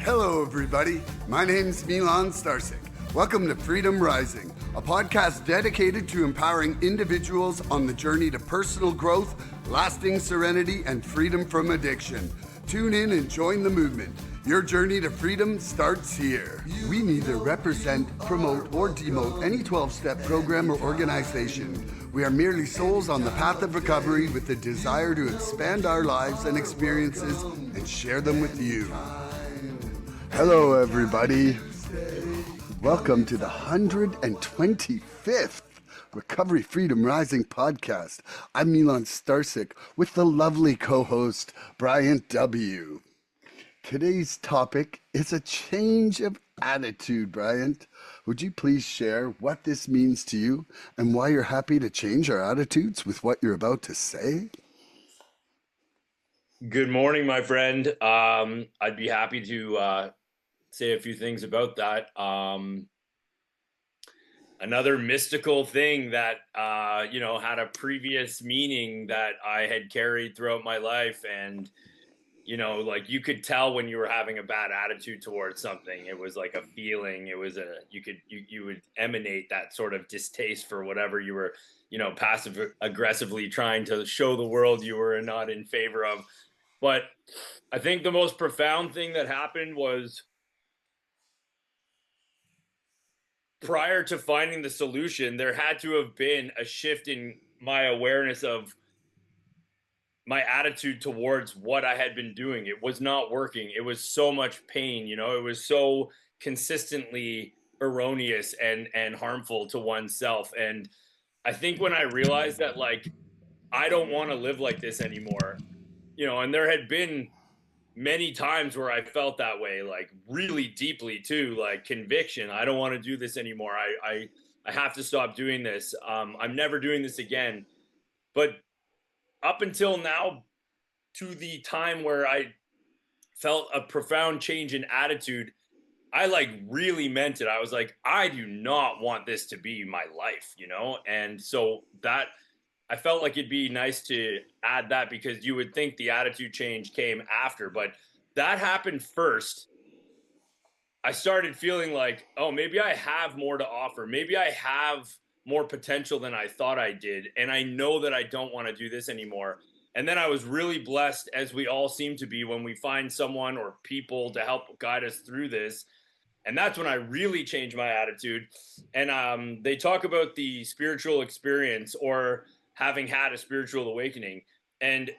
Hello, everybody. My name's Milan Starcic. Welcome to Freedom Rising, a podcast dedicated to empowering individuals on the journey to personal growth, lasting serenity, and freedom from addiction. Tune in and join the movement. Your journey to freedom starts here. We neither represent, promote, or demote any 12-step program or organization. We are merely souls on the path of recovery with the desire to expand our lives and experiences and share them with you. Hello, everybody. Welcome to the 125th Recovery Freedom Rising podcast. I'm Milan Starcic with the lovely co-host Bryant W. Today's topic is a change of attitude, Bryant. Would you please share what this means to you and why you're happy to change our attitudes with what you're about to say? Good morning, my friend. I'd be happy to say a few things about that. Another mystical thing that, had a previous meaning that I had carried throughout my life. And, you could tell when you were having a bad attitude towards something. It was like a feeling. It was you would emanate that sort of distaste for whatever you were, passive aggressively trying to show the world you were not in favor of. But I think the most profound thing that happened was prior to finding the solution, there had to have been a shift in my awareness of my attitude towards what I had been doing. It was not working. It was so much pain, it was so consistently erroneous and harmful to oneself. And I think when I realized that, I don't want to live like this anymore, and there had been many times where I felt that way, like really deeply too, like conviction. I don't want to do this anymore. I have to stop doing this. I'm never doing this again. But up until now, to the time where I felt a profound change in attitude, I really meant it. I was like, I do not want this to be my life, And so that I felt like it'd be nice to add that, because you would think the attitude change came after, but that happened first. I started feeling like, oh, maybe I have more to offer. Maybe I have more potential than I thought I did. And I know that I don't want to do this anymore. And then I was really blessed, as we all seem to be, when we find someone or people to help guide us through this. And that's when I really changed my attitude. And they talk about the spiritual experience, or having had a spiritual awakening. And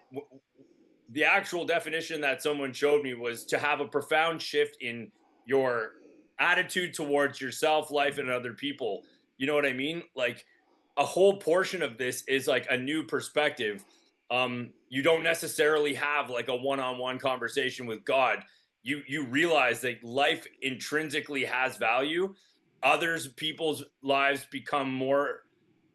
the actual definition that someone showed me was to have a profound shift in your attitude towards yourself, life, and other people. You know what I mean? Like, a whole portion of this is like a new perspective. You don't necessarily have like a one-on-one conversation with God. You realize that life intrinsically has value. People's lives become more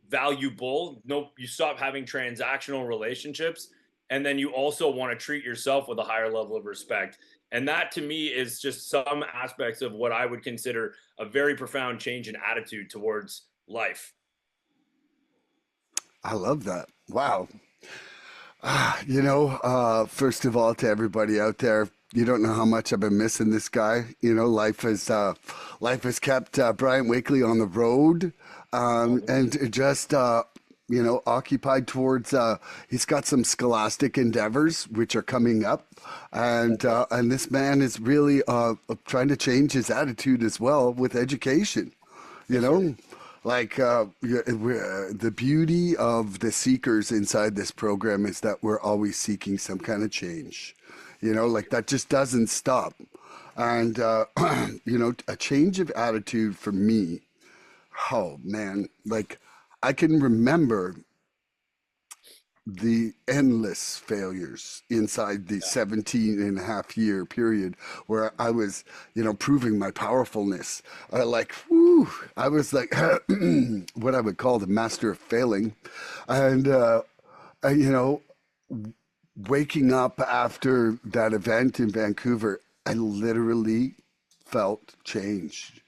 valuable. No, you stop having transactional relationships, and then you also want to treat yourself with a higher level of respect. And that, to me, is just some aspects of what I would consider a very profound change in attitude towards life. I love that. Wow. First of all, to everybody out there, you don't know how much I've been missing this guy. Life has kept Bryant Wakely on the road, and just occupied towards. He's got some scholastic endeavors which are coming up, and this man is really trying to change his attitude as well with education. The beauty of the seekers inside this program is that we're always seeking some kind of change. That just doesn't stop. And, a change of attitude for me, oh man, I can remember the endless failures inside the 17 and a half year period where I was, proving my powerfulness. I was like, what I would call the master of failing. And, waking up after that event in Vancouver, I literally felt changed.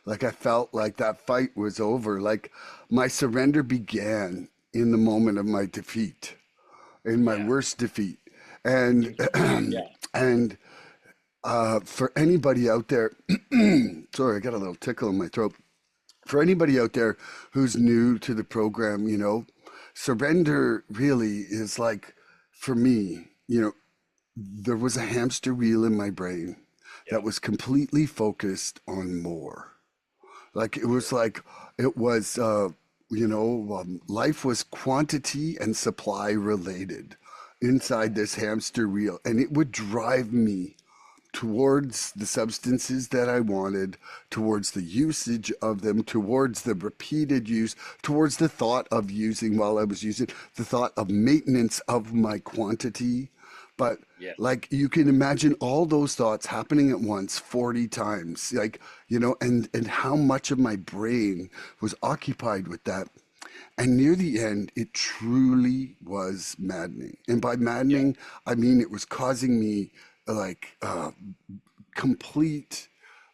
I felt like that fight was over. Like, my surrender began in the moment of my defeat, in my worst defeat. And, Yeah. and For anybody out there, sorry, I got a little tickle in my throat. For anybody out there who's new to the program, surrender really is like, for me, there was a hamster wheel in my brain Yeah. that was completely focused on more. Like it was like it was, life was quantity and supply related inside this hamster wheel, and it would drive me towards the substances that I wanted, towards the usage of them, towards the repeated use, towards the thought of using while I was using, the thought of maintenance of my quantity. But Yeah. like you can imagine all those thoughts happening at once 40 times, like, and how much of my brain was occupied with that. And near the end, it truly was maddening. And by Yeah. maddening, I mean it was causing me like complete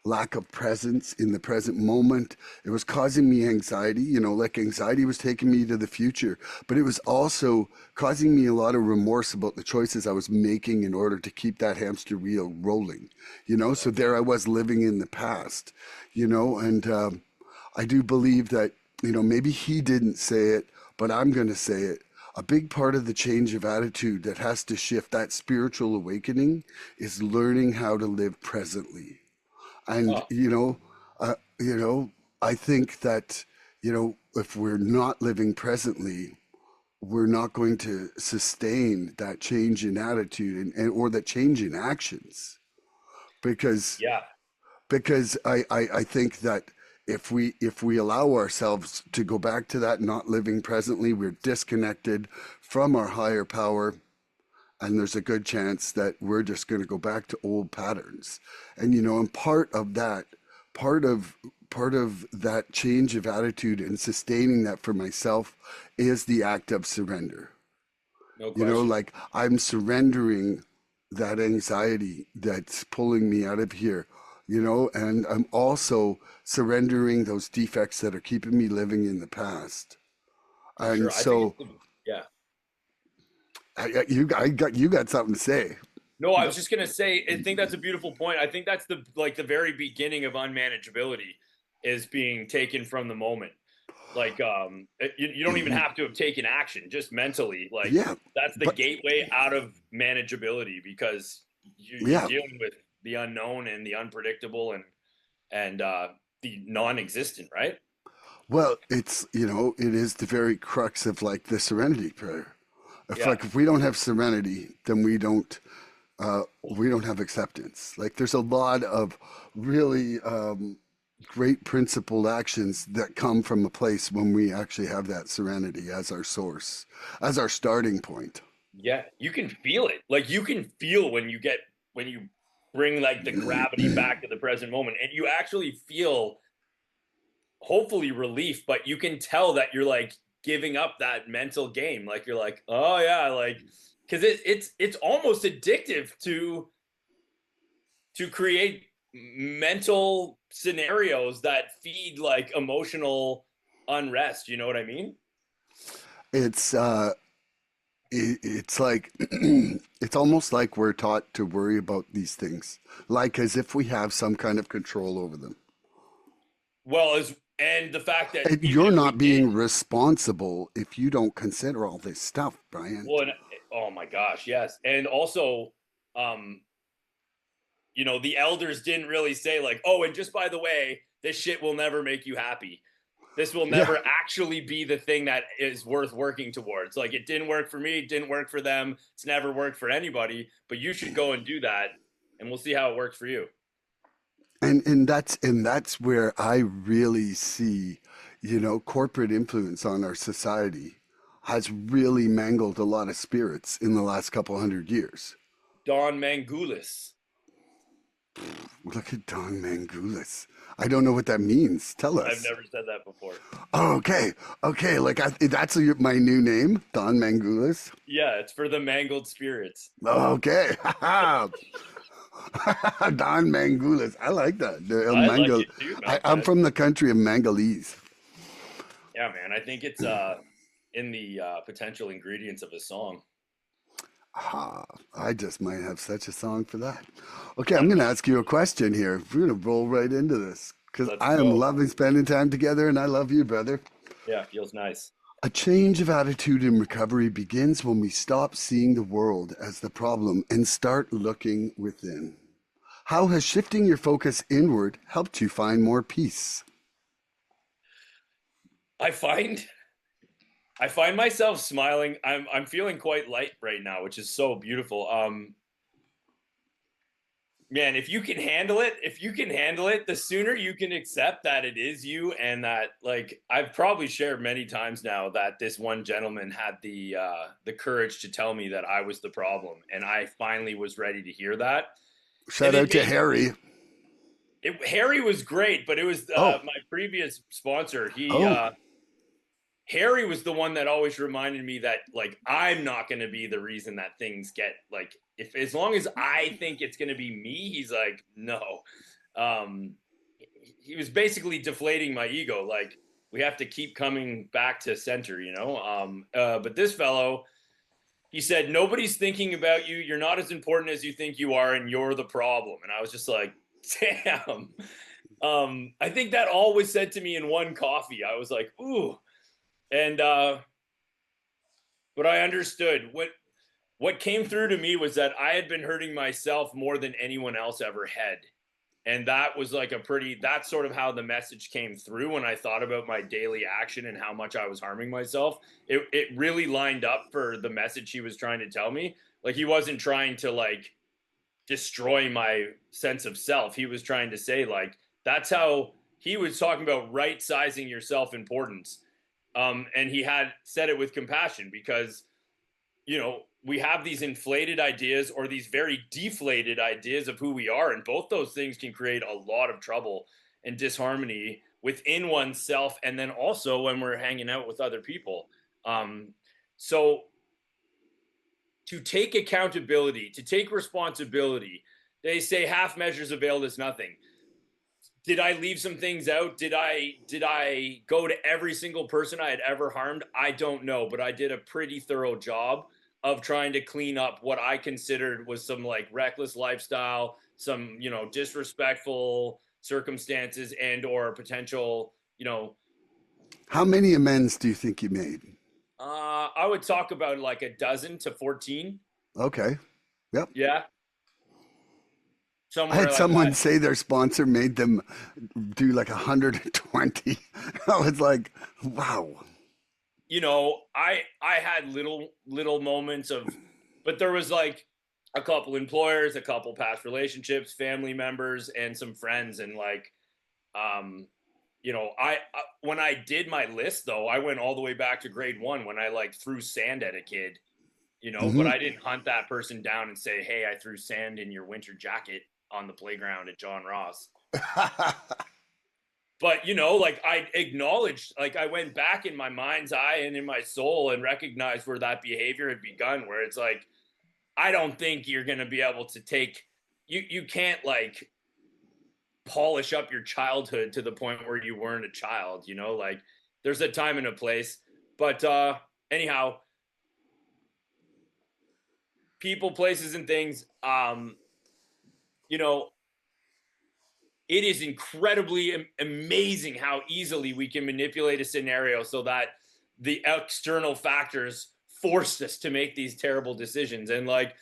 lack of presence in the present moment. It was causing me anxiety, like anxiety was taking me to the future, but it was also causing me a lot of remorse about the choices I was making in order to keep that hamster wheel rolling, So there I was living in the past, and I do believe that, maybe he didn't say it, but I'm going to say it. A big part of the change of attitude that has to shift that spiritual awakening is learning how to live presently. And Oh, I think that if we're not living presently, we're not going to sustain that change in attitude and or that change in actions because yeah. I think that if we allow ourselves to go back to that not living presently, we're disconnected from our higher power, and there's a good chance that we're just going to go back to old patterns. And part of part of that change of attitude and sustaining that for myself is the act of surrender. No question. Like I'm surrendering that anxiety that's pulling me out of here, and I'm also surrendering those defects that are keeping me living in the past. For And sure. I think so it's yeah. you got something to say. No, I was just gonna say, I think that's a beautiful point. I think that's the very beginning of unmanageability is being taken from the moment. Like, you don't even have to have taken action, just mentally. Like, Yeah, that's the but gateway out of manageability because you're yeah, dealing with the unknown and the unpredictable and the non-existent, right? well, it's it is the very crux of like the serenity prayer. If Yeah. like if we don't have serenity, then we don't have acceptance. Like there's a lot of really great principled actions that come from a place when we actually have that serenity as our source, as our starting point. Yeah, you can feel it. Like you can feel when you bring like the gravity back to the present moment and you actually feel hopefully relief, but you can tell that you're like giving up that mental game. Like you're like, "Oh yeah, like cuz it's almost addictive to create mental scenarios that feed like emotional unrest, you know what I mean? It's it's like it's almost like we're taught to worry about these things, like as if we have some kind of control over them. Well, as and the fact that And even you're if we not did. being responsible if you don't consider all this stuff, Bryant. Well, and oh my gosh, yes. And also, um, the elders didn't really say like, "Oh, and just by the way, this shit will never make you happy. This will Yeah. never actually be the thing that is worth working towards. Like it didn't work for me, it didn't work for them. It's never worked for anybody, but you should go and do that and we'll see how it works for you." And that's where I really see, corporate influence on our society has really mangled a lot of spirits in the last couple hundred years. Don Mangulis. Look at Don Mangulis. I don't know what that means. Tell I've us. never said that before. Oh, okay, okay. Like that's my new name, Don Mangulis. Yeah, it's for the mangled spirits. Okay, Don Mangulis. I like that. I like it too, man. I'm from the country of Mangalese. Yeah, man. I think it's in the potential ingredients of a song. Ah, I just might have such a song for that. Okay, I'm going to ask you a question here. We're going to roll right into this because Let's I am go. loving spending time together and I love you, brother. Yeah, feels nice. A change of attitude in recovery begins when we stop seeing the world as the problem and start looking within. How has shifting your focus inward helped you find more peace? I find I find myself smiling. I'm feeling quite light right now, which is so beautiful. Man, if you can handle it, the sooner you can accept that it is you, and that, like, I've probably shared many times now that this one gentleman had the courage to tell me that I was the problem, and I finally was ready to hear that. And Shout out to Harry. Harry was great, but it was Oh, my previous sponsor. oh, Harry was the one that always reminded me that, like, I'm not going to be the reason that things get, like, if as long as I think it's going to be me, he's like, no. Um, he was basically deflating my ego. Like, we have to keep coming back to center, you know? But this fellow, he said, nobody's thinking about you. You're not as important as you think you are, and you're the problem. And I was just like, damn. I think that all was said to me in one coffee. I was like, ooh. And but I understood what came through to me was that I had been hurting myself more than anyone else ever had. And that was like that's sort of how the message came through when I thought about my daily action and how much I was harming myself. It really lined up for the message he was trying to tell me. Like, he wasn't trying to, like, destroy my sense of self. He was trying to say, like, that's how he was talking about right sizing your self importance. And he had said it with compassion because, we have these inflated ideas or these very deflated ideas of who we are. And both those things can create a lot of trouble and disharmony within oneself. And then also when we're hanging out with other people. So to take accountability, to take responsibility, they say half measures availed as nothing. Did I leave some things out? Did I go to every single person I had ever harmed? I don't know, but I did a pretty thorough job of trying to clean up what I considered was some, like, reckless lifestyle, some, disrespectful circumstances, and or potential, how many amends do you think you made? I would talk about like a dozen to 14. Okay. Yep. Yeah. I Somewhere had like someone that. say their sponsor made them do like 120. I was like, wow. I had little moments of, but there was like a couple employers, a couple past relationships, family members, and some friends. And, like, I when I did my list, though, I went all the way back to grade one when I, like, threw sand at a kid, but Hmm. I didn't hunt that person down and say, hey, I threw sand in your winter jacket on the playground at John Ross. But, like, I acknowledged, like, I went back in my mind's eye and in my soul and recognized where that behavior had begun, where it's like, I don't think you're going to be able to you can't, like, polish up your childhood to the point where you weren't a child, like, there's a time and a place. But anyhow, people, places, and things, you know, it is incredibly amazing how easily we can manipulate a scenario so that the external factors forced us to make these terrible decisions. And, like,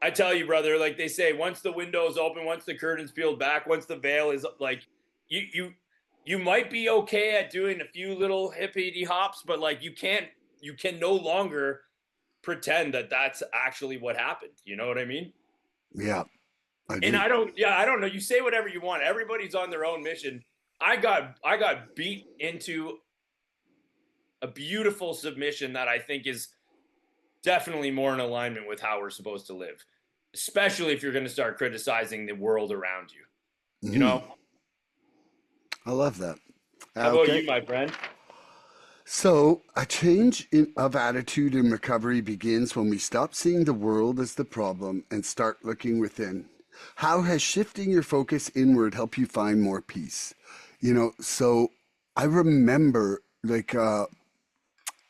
I tell you, brother, like they say, once the window's open, once the curtain's peeled back, once the veil is, like, you might be okay at doing a few little hippity hops, but, like, you can no longer pretend that that's actually what happened. You know what I mean? Yeah, I And do. I don't know. You say whatever you want. Everybody's on their own mission. I got beat into a beautiful submission that I think is definitely more in alignment with how we're supposed to live, especially if you're going to start criticizing the world around you. You Hmm. know? I love that. How about Okay. you, my friend? So, a of attitude in recovery begins when we stop seeing the world as the problem and start looking within. How has shifting your focus inward helped you find more peace? So I remember, like,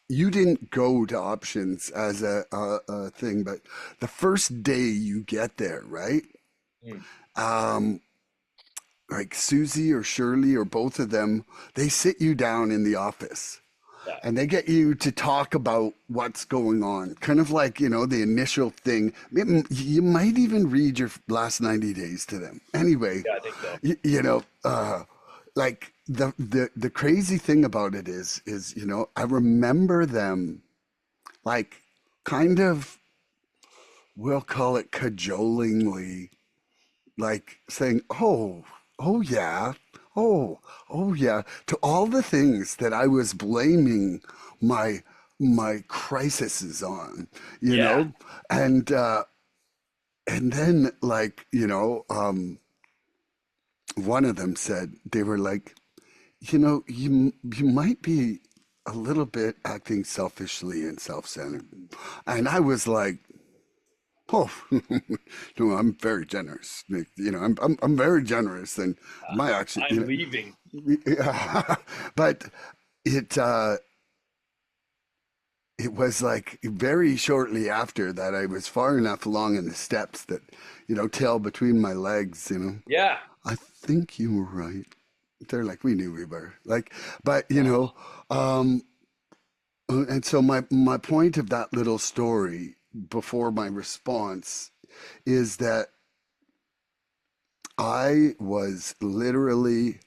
you didn't go to options as a thing, but the first day you get there, right? Mm, Um, like Susie or Shirley or both of them, they sit you down in the office yeah. and they get you to talk about what's going on. Kind of like, the initial thing. You might even read your last 90 days to them. Anyway, Yeah, I think so. like the crazy thing about it is, I remember them like kind of, we'll call it cajolingly, like saying, oh yeah, oh, oh yeah, to all the things that I was blaming my my crises on, you Yeah. know, and and then like, one of them said they were like, you might be a little bit acting selfishly and self-centered, and I was like, oh, no, I'm very generous. I'm very generous, and my action, I'm leaving. yeah. But it it was like very shortly after that I was far enough along in the steps that, tail between my legs, Yeah. I think you were right. They're like, we knew we were like, but um, and so my point of that little story before my response is that I was literally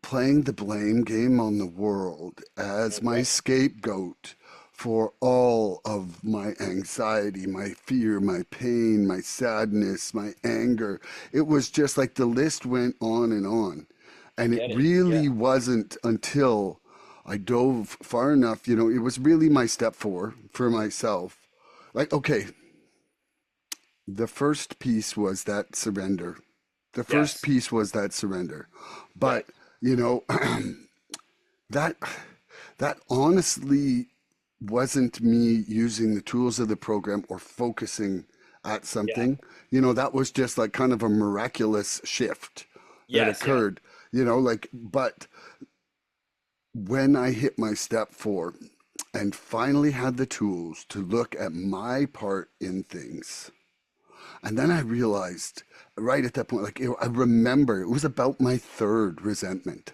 playing the blame game on the world as my Okay. scapegoat for all of my anxiety, my fear, my pain, my sadness, my anger. It was just like the list went on and on. I And it get it. Yeah. really wasn't until I dove far enough, it was really my step for myself. Like, okay, the first piece was that surrender. The first Yes. piece was that surrender. Yes. But, you know, that that honestly wasn't me using the tools of the program or focusing at Yeah. something. That was just like kind of a miraculous shift that Yes. Yeah. occurred, but when I hit my step 4 and finally had the tools to look at my part in things, and then I realized right at that point, like, I remember it was about my third resentment.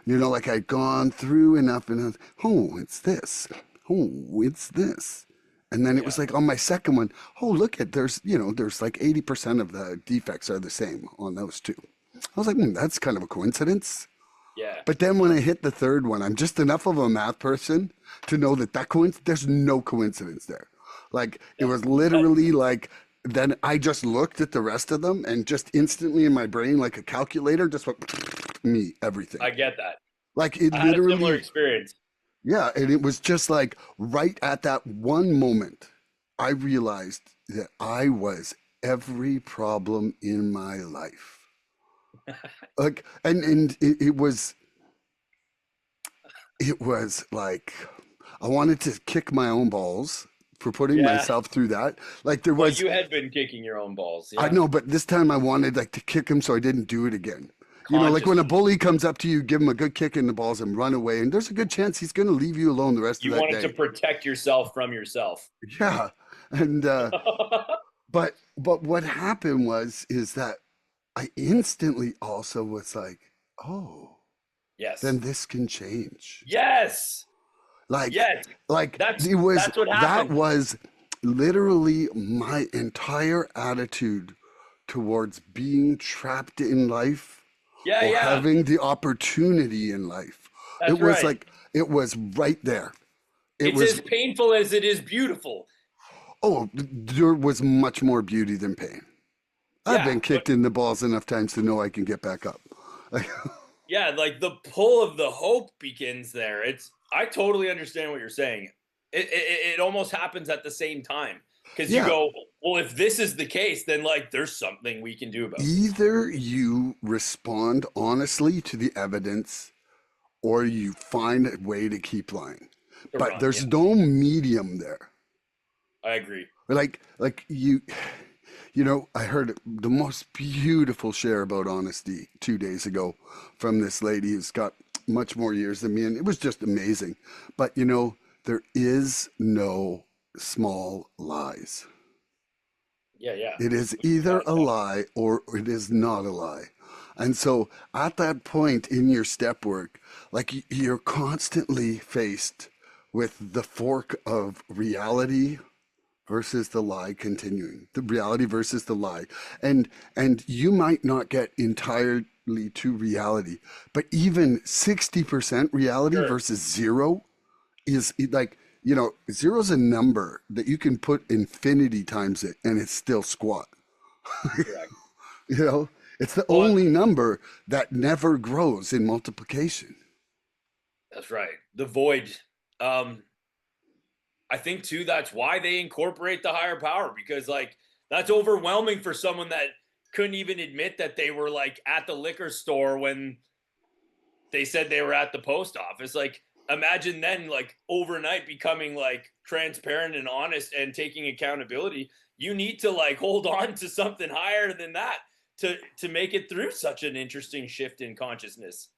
Like I'd gone through enough and oh, it's this. Oh, it's this. And then it Yeah. was like on my second one, oh, look at there's like 80% of the defects are the same on those two. I was like, that's kind of a coincidence. Yeah. But then when I hit the third one, I'm just enough of a math person to know there's no coincidence there. Like it Yeah. was That, literally like, then I just looked at the rest of them and just instantly in my brain, like a calculator, just went me, everything. I get that. Like it I had a similar literally, experience. yeah. And it was just like right at that one moment, I realized that I was every problem in my life. Like, and it was like I wanted to kick my own balls for putting Yeah. myself through that. Like there Well, was, you had been kicking your own balls. I Yeah. know, but this time I wanted like to kick him so I didn't do it again. Like when a Consciously. bully comes up to you, give him a good kick in the balls and run away, and there's a good chance he's going to leave you alone the rest of You that wanted to day. protect yourself from yourself. Yeah, and but what happened is that I instantly also was like, oh, Yes. then this can change. Yes. Like, Yes. like That's it was that's what that happened. was literally my entire attitude towards being trapped in life Yeah, or yeah. having the opportunity in life. That's right. It was right there. It It's was, as painful as it is beautiful. oh, there was much more beauty than pain. I've Yeah, been but kicked in the balls enough times to know I can get back up. Like, yeah, like the pull of the hope begins there. It's I totally understand what you're saying. It almost happens at the same time because you yeah, go, well, if this is the case, then like there's something we can do about this. either you respond honestly to the evidence or you find a way to keep lying. To But run. Yeah, there's no medium there. I agree. Like I heard the most beautiful share about honesty 2 days ago from this lady who's got much more years than me, and it was just amazing. But you know, there is no small lies. Yeah, yeah. It is We either found a out. lie or it is not a lie. And so at that point in your step work, like you're constantly faced with the fork of reality versus the lie continuing, the reality versus the lie. And you might not get entirely to reality, but even 60% reality Sure. versus zero is like, you know, zero's a number that you can put infinity times it and it's still squat. Correct. You know, it's the Well, only number that never grows in multiplication. that's right. The void. Um, I think too that's why they incorporate the higher power, because like that's overwhelming for someone that couldn't even admit that they were like at the liquor store when they said they were at the post office. Like imagine then like overnight becoming like transparent and honest and taking accountability. You need to like hold on to something higher than that to make it through such an interesting shift in consciousness.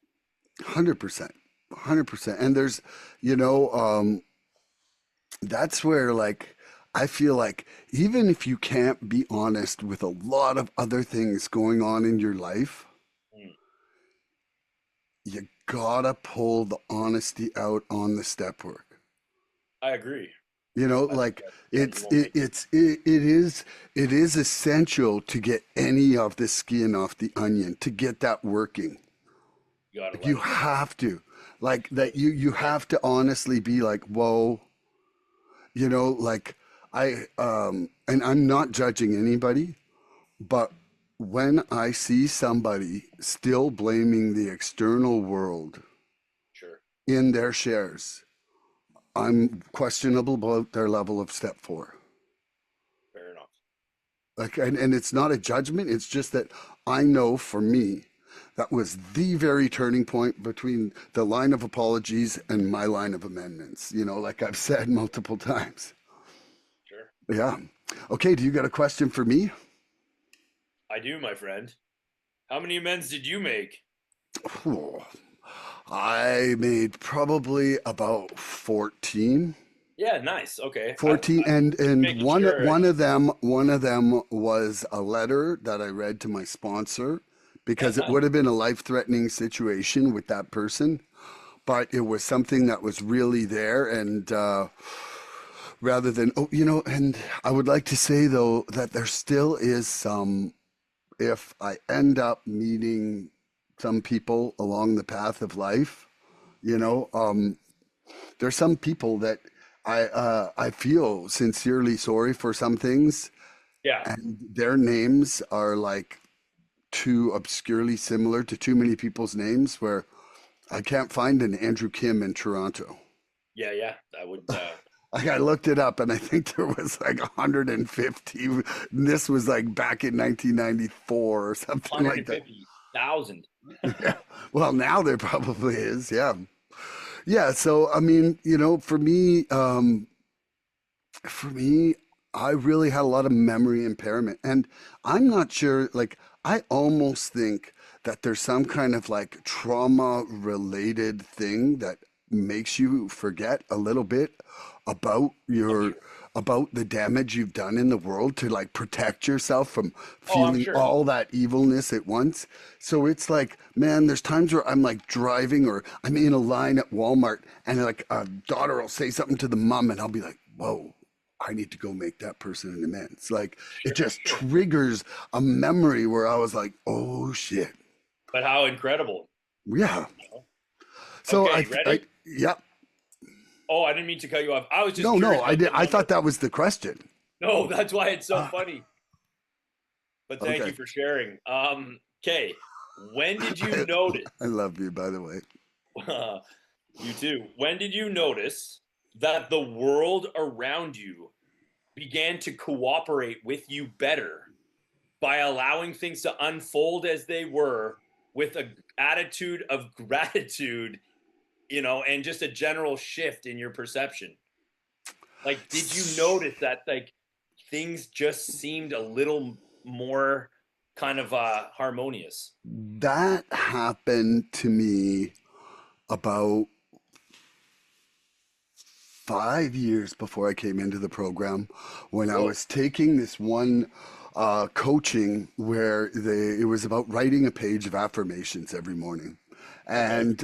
100%. 100%. And there's, you know, that's where like I feel like even if you can't be honest with a lot of other things going on in your life, Mm, you gotta pull the honesty out on the step work. I agree. You know, I think like that's a sensible make. it is essential to get any of the skin off the onion to get that working. You got to Like let you it all. have to, like that you have to honestly be like, whoa, you know, like and I'm not judging anybody, but when I see somebody still blaming the external world Sure. in their shares, I'm questionable about their level of step four. Fair enough. Like, and it's not a judgment. It's just that I know for me, that was the very turning point between the line of apologies and my line of amendments. You know, like I've said multiple times. Sure. Yeah. Okay. Do you got a question for me? I do, my friend. How many amends did you make? Whew. I made probably about 14. Yeah, nice. Okay. I'm 14 and making sure. one of them was a letter that I read to my sponsor Yeah, because it nice. would have been a life-threatening situation with that person, but it was something that was really there. And rather than, oh, you know, and I would like to say though that there still is some, if I end up meeting some people along the path of life, you Mhm. know, there's some people that I feel sincerely sorry for some things, Yeah, and their names are like too obscurely similar to too many people's names where I can't find an Andrew Kim in Toronto. yeah, yeah. That would Like I looked it up and I think there was like 150. And this was like back in 1994 or something like that. 150,000. Yeah. Well, now there probably is. Yeah. Yeah. So, I mean, you know, for me, I really had a lot of memory impairment. And I'm not sure, like, I almost think that there's some kind of like trauma related thing that makes you forget a little bit about I'm your sure. about the damage you've done in the world to like protect yourself from Oh, I'm feeling sure. all that evilness at once. So it's like, man, there's times where I'm like driving or I'm in a line at Walmart and like a daughter will say something to the mom and I'll be like, whoa, I need to go make that person an amends. Like it Sure, just sure. triggers a memory where I was like, oh shit. But how incredible. Yeah. You know? So Okay, I ready? yeah. Oh, I didn't mean to cut you off. I was just No, no, curious I about did. the I thought number. that was the question. No, that's why it's so Ah, funny. But thank okay. you for sharing. Okay. When did you I, notice? I love you, by the way. You too. When did you notice that the world around you began to cooperate with you better by allowing things to unfold as they were with a attitude of gratitude, and just a general shift in your perception? Like, did you notice that like things just seemed a little more kind of harmonious? That happened to me about 5 years before I came into the program, when I Whoa. was taking this one coaching where it was about writing a page of affirmations every morning, Okay. and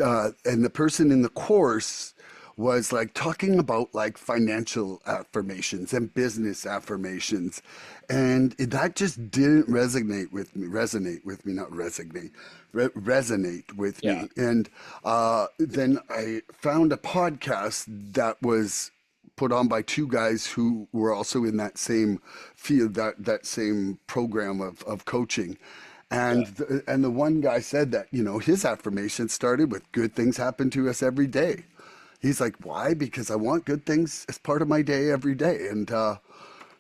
the person in the course was like talking about like financial affirmations and business affirmations, and that just didn't resonate with Yeah. me. And then I found a podcast that was put on by two guys who were also in that same field, that same program of coaching. Yeah. And the one guy said that, you know, his affirmation started with good things happen to us every day. He's like, why? Because I want good things as part of my day every day. And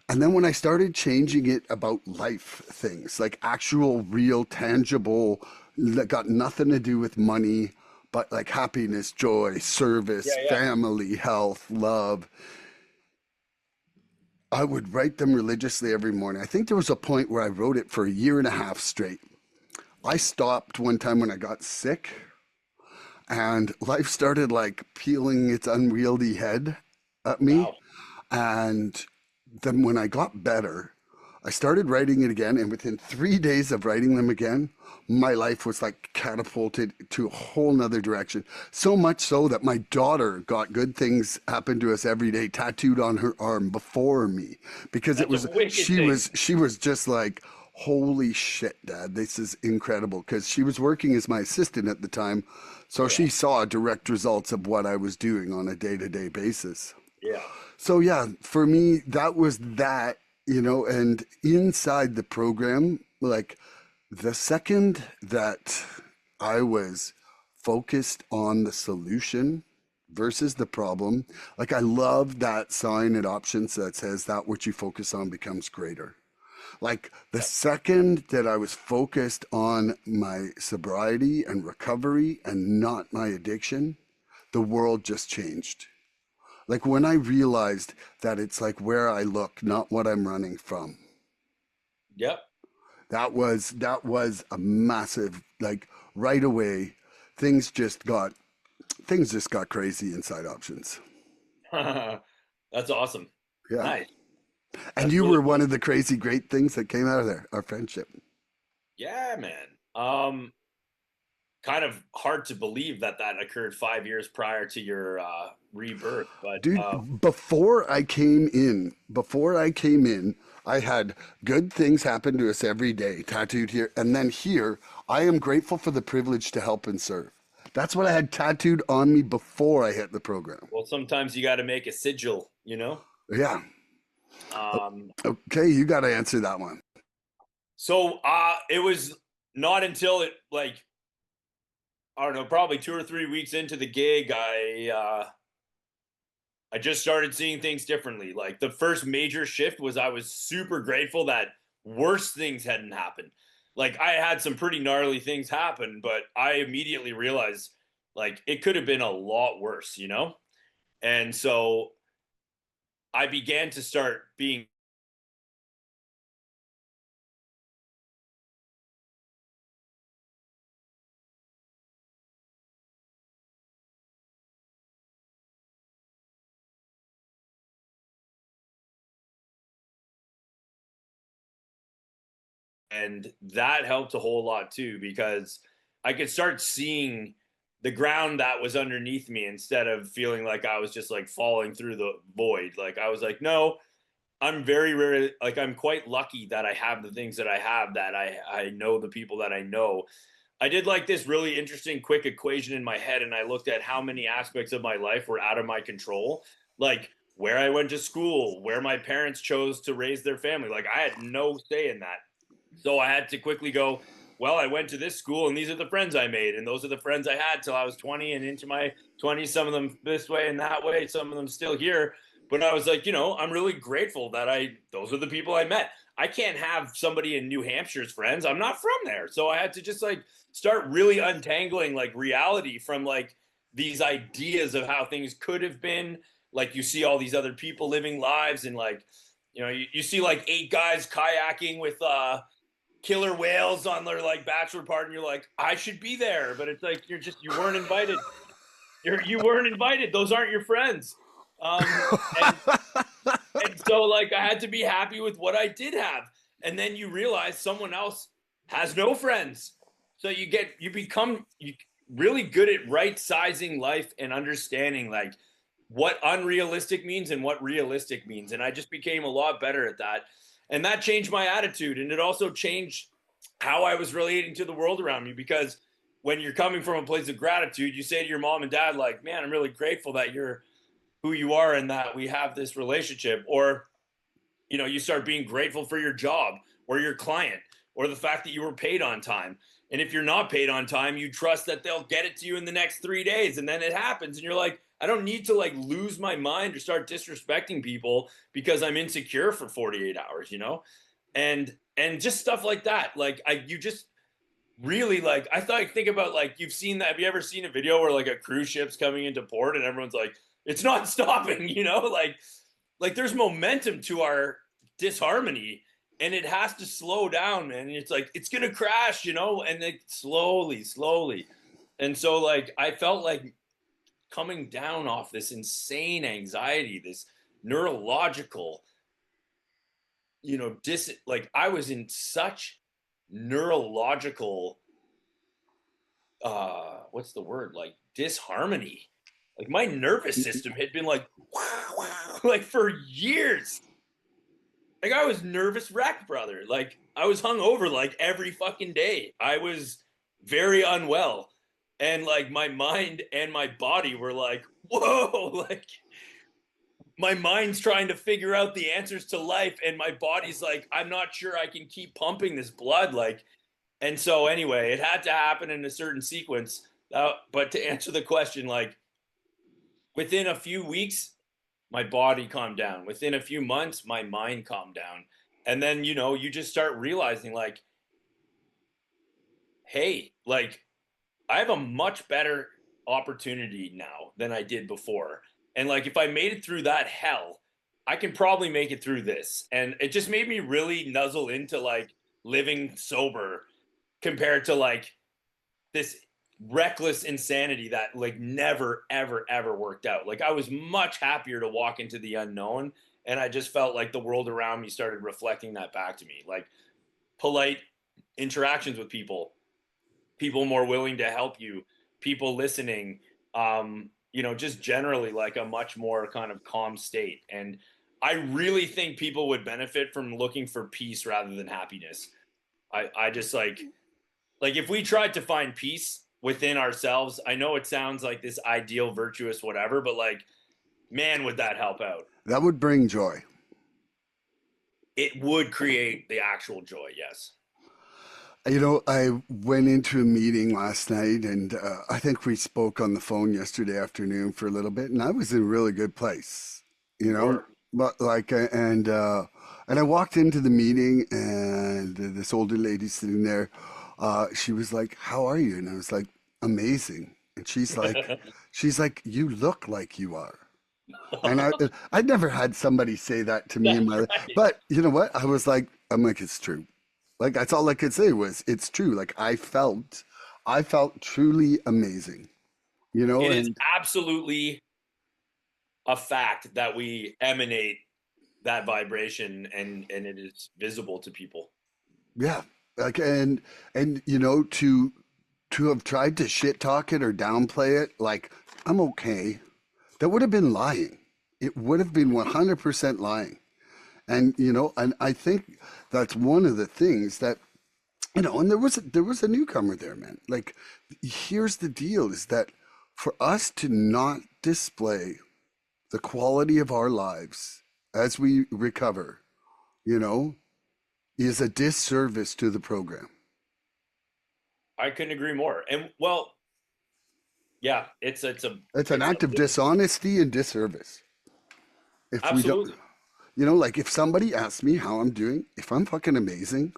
then when I started changing it about life things, like actual, real, tangible, that got nothing to do with money, but like happiness, joy, service, Yeah. Yeah. family, health, love, I would write them religiously every morning. I think there was a point where I wrote it for a year and a half straight. I stopped one time when I got sick, and life started like peeling its unwieldy head at me. Wow. And then when I got better, I started writing it again. And within 3 days of writing them again, my life was like catapulted to a whole nother direction. So much so that my daughter got good things happen to us every day tattooed on her arm before me, because it That's a was, wicked thing. she was just like, holy shit, Dad, this is incredible. Because she was working as my assistant at the time. So Yeah. she saw direct results of what I was doing on a day to day basis. Yeah. So yeah, for me, that was that, you know, and inside the program, like the second that I was focused on the solution versus the problem, like I love that sign at options that says that what you focus on becomes greater. Like the Yeah. second that I was focused on my sobriety and recovery and not my addiction, the world just changed. Like when I realized that it's like where I look, not what I'm running from. Yep. That was a massive, like, right away, things just got things just got crazy inside options. That's awesome. Yeah. Nice. And That's you really were one cool. of the crazy great things that came out of there, our friendship. Yeah, man. Kind of hard to believe that that occurred 5 years prior to your rebirth, but Dude, before I came in, I had good things happen to us every day, tattooed here. And then here, I am grateful for the privilege to help and serve. That's what I had tattooed on me before I hit the program. well, sometimes you got to make a sigil, you know. Yeah. Um, Okay, you got to answer that one. so it was not until it like I don't know, probably 2 or 3 weeks into the gig, I just started seeing things differently. Like the first major shift was I was super grateful that worse things hadn't happened. Like I had some pretty gnarly things happen, but I immediately realized like it could have been a lot worse, you know? And so I began to start being and that helped a whole lot too because I could start seeing the ground that was underneath me instead of feeling like I was just like falling through the void. Like I was like, no, I'm very like I'm quite lucky that I have the things that I have, that I know the people that I know. I did like this really interesting quick equation in my head and I looked at how many aspects of my life were out of my control. Like where I went to school, where my parents chose to raise their family. Like I had no say in that. So I had to quickly go, well, I went to this school and these are the friends I made. And those are the friends I had till I was 20 and into my 20s, some of them this way and that way, some of them still here. But I was like, I'm really grateful that those are the people I met. I can't have somebody in New Hampshire's friends. I'm not from there. So I had to just like start really untangling like reality from like these ideas of how things could have been. Like you see all these other people living lives and like, you see like 8 guys kayaking with killer whales on their like bachelor party and you're like I should be there, but it's like you weren't invited. You weren't invited. Those aren't your friends. And so like I had to be happy with what I did have. And then you realize someone else has no friends. So you become really good at right sizing life and understanding like what unrealistic means and what realistic means. And I just became a lot better at that. And that changed my attitude. And it also changed how I was relating to the world around me, because when you're coming from a place of gratitude, you say to your mom and dad, like, man, I'm really grateful that you're who you are and that we have this relationship. Or, you start being grateful for your job or your client or the fact that you were paid on time. And if you're not paid on time, you trust that they'll get it to you in the next 3 days. And then it happens. And you're like, I don't need to like lose my mind or start disrespecting people because I'm insecure for 48 hours. And just stuff like that. Like you just really like, I think about like, you've seen that. Have you ever seen a video where like a cruise ship's coming into port and everyone's like, it's not stopping, like there's momentum to our disharmony and it has to slow down, man. And it's like, it's going to crash, and then slowly. And so like, I felt like coming down off this insane anxiety, this neurological, like I was in such neurological, what's the word? Like disharmony. Like my nervous system had been like, like for years. Like I was nervous wreck, brother. Like I was hungover like every fucking day. I was very unwell. And like my mind and my body were like, whoa, like my mind's trying to figure out the answers to life. And my body's like, I'm not sure I can keep pumping this blood. Like, and so anyway, it had to happen in a certain sequence. But to answer the question, like within a few weeks, my body calmed down. Within a few months, my mind calmed down. And then, you just start realizing like, hey, like I have a much better opportunity now than I did before. And like, if I made it through that hell, I can probably make it through this. And it just made me really nuzzle into like living sober compared to like this reckless insanity that like never, ever, ever worked out. Like I was much happier to walk into the unknown. And I just felt like the world around me started reflecting that back to me. Like polite interactions with people more willing to help you, people listening, just generally like a much more kind of calm state. And I really think people would benefit from looking for peace rather than happiness. I just like if we tried to find peace within ourselves, I know it sounds like this ideal, virtuous, whatever, but like, man, would that help out? That would bring joy. It would create the actual joy. Yes. I went into a meeting last night, and I think we spoke on the phone yesterday afternoon for a little bit, and I was in a really good place, Sure. but like, and I walked into the meeting, and this older lady sitting there, she was like, "How are you?" And I was like, "Amazing." And she's like, "You look like you are." And I'd never had somebody say that to me in That's my life, right. but you know what? I'm like, it's true. Like that's all I could say was it's true. Like I felt truly amazing, It is and absolutely a fact that we emanate that vibration, and it is visible to people. yeah, like and to have tried to shit talk it or downplay it, like I'm okay. That would have been lying. It would have been 100% lying. And I think that's one of the things that and there was a newcomer there, man. Like, here's the deal: is that for us to not display the quality of our lives as we recover, you know, is a disservice to the program. I couldn't agree more. And well, yeah, It's an it's act of dishonesty and disservice if we don't. absolutely. Like if somebody asks me how I'm doing, if I'm fucking amazing,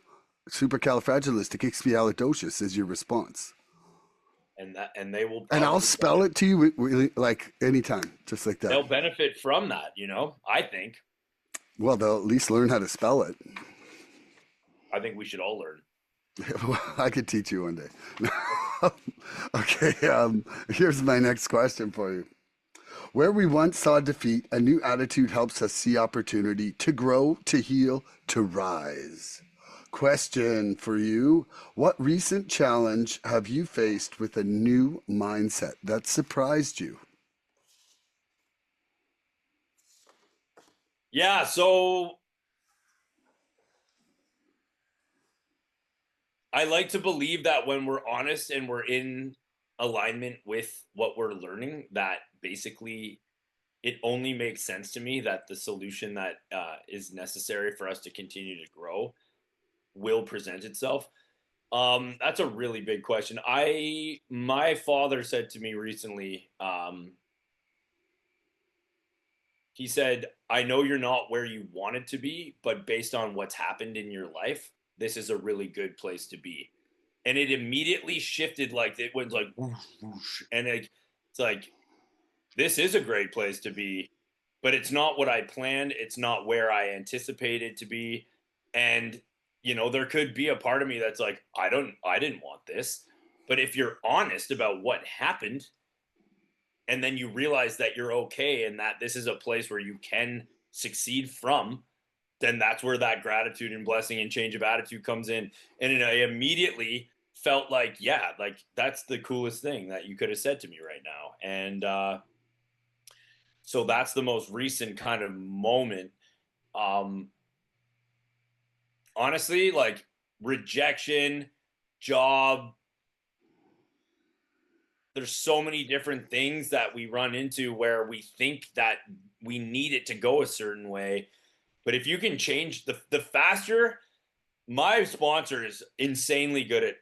supercalifragilisticexpialidocious is your response. And they will And I'll probably spell it to you really, like anytime, just like that. they'll benefit from that, I think. Well, they'll at least learn how to spell it. I think we should all learn. I could teach you one day. Okay, here's my next question for you. Where we once saw defeat, a new attitude helps us see opportunity to grow, to heal, to rise. Question for you. What recent challenge have you faced with a new mindset that surprised you? Yeah, so I like to believe that when we're honest and we're in alignment with what we're learning, that basically it only makes sense to me that the solution that is necessary for us to continue to grow will present itself. That's a really big question. My father said to me recently, he said, I know you're not where you wanted to be, but based on what's happened in your life, this is a really good place to be. And it immediately shifted, like it went like whoosh, whoosh, and it's like this is a great place to be, but it's not what I planned. It's not where I anticipated to be. And there could be a part of me that's like, I didn't want this. But if you're honest about what happened, and then you realize that you're okay and that this is a place where you can succeed from, then that's where that gratitude and blessing and change of attitude comes in. And I immediately felt like, yeah, like that's the coolest thing that you could have said to me right now. And so that's the most recent kind of moment. Um, Honestly, like rejection, job, there's so many different things that we run into where we think that we need it to go a certain way. But if you can change the faster, my sponsor is insanely good at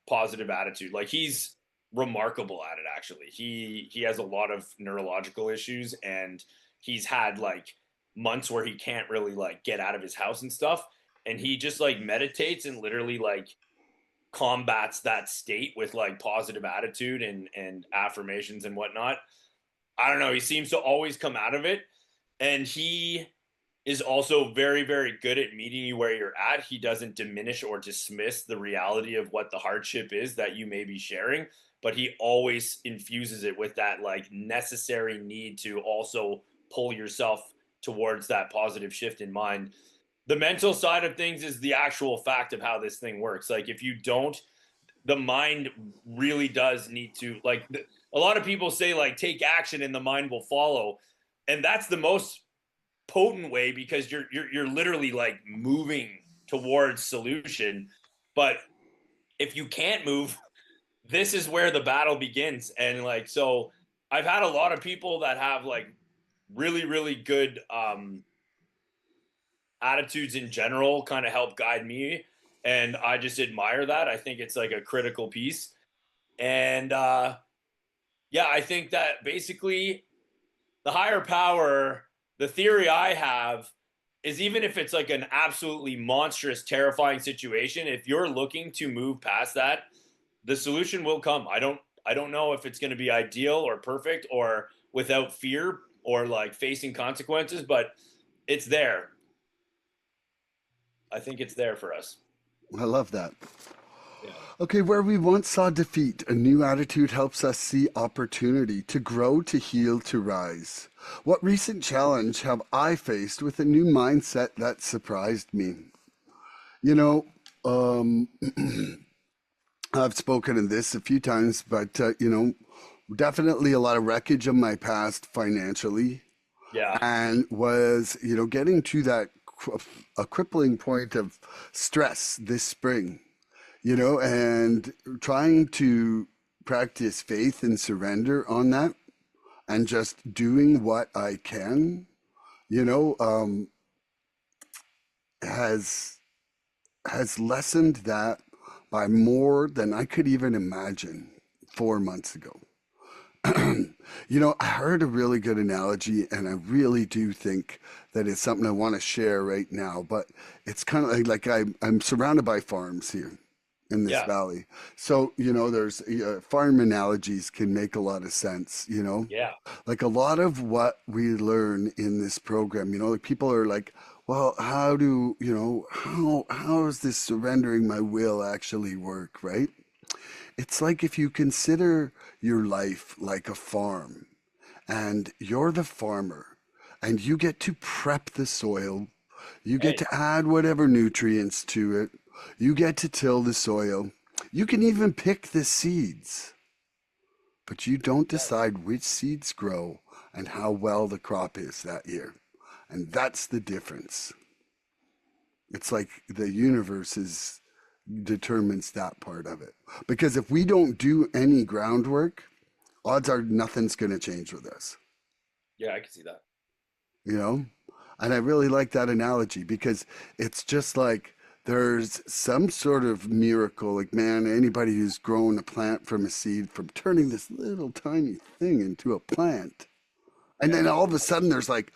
positive attitude. Like he's remarkable at it actually. He has a lot of neurological issues and he's had like months where he can't really like get out of his house and stuff. And he just like meditates and literally like combats that state with like positive attitude and affirmations and whatnot. I don't know. He seems to always come out of it. And he is also very, very good at meeting you where you're at. He doesn't diminish or dismiss the reality of what the hardship is that you may be sharing, but he always infuses it with that like necessary need to also pull yourself towards that positive shift in mind. The mental side of things is the actual fact of how this thing works. Like, if you don't, the mind really does need to, like, a lot of people say, like, take action and the mind will follow. And that's the most potent way because you're literally like moving towards solution. But if you can't move, this is where the battle begins. And like, so I've had a lot of people that have like really, really good attitudes in general kind of help guide me. And I just admire that. I think it's like a critical piece. And yeah, I think that basically the higher power, the theory I have is even if it's like an absolutely monstrous, terrifying situation, if you're looking to move past that, the solution will come. I don't know if it's going to be ideal or perfect or without fear or like facing consequences, but it's there. I think it's there for us. I love that. Yeah. Okay, where we once saw defeat, a new attitude helps us see opportunity to grow, to heal, to rise. What recent challenge have I faced with a new mindset that surprised me? You know, um, I've spoken in this a few times, but definitely a lot of wreckage of my past financially, Yeah. and was getting to that a crippling point of stress this spring, and trying to practice faith and surrender on that, and just doing what I can, you know, um, has has lessened that by more than I could even imagine 4 months ago. I heard a really good analogy, and I really do think that it's something I want to share right now. But it's kind of like I'm surrounded by farms here in this Yeah. valley. So, there's farm analogies can make a lot of sense, Yeah. like a lot of what we learn in this program, like people are like, well, how do, how is this surrendering my will actually work, right? It's like if you consider your life like a farm and you're the farmer and you get to prep the soil, you get Hey, to add whatever nutrients to it, you get to till the soil, you can even pick the seeds, but you don't decide which seeds grow and how well the crop is that year. And that's the difference. It's like the universe is determines that part of it. Because if we don't do any groundwork, odds are nothing's going to change with us, yeah, I can see that. you know? And I really like that analogy because it's just like there's some sort of miracle. Like, man, anybody who's grown a plant from a seed, from turning this little tiny thing into a plant. And Yeah. then all of a sudden there's like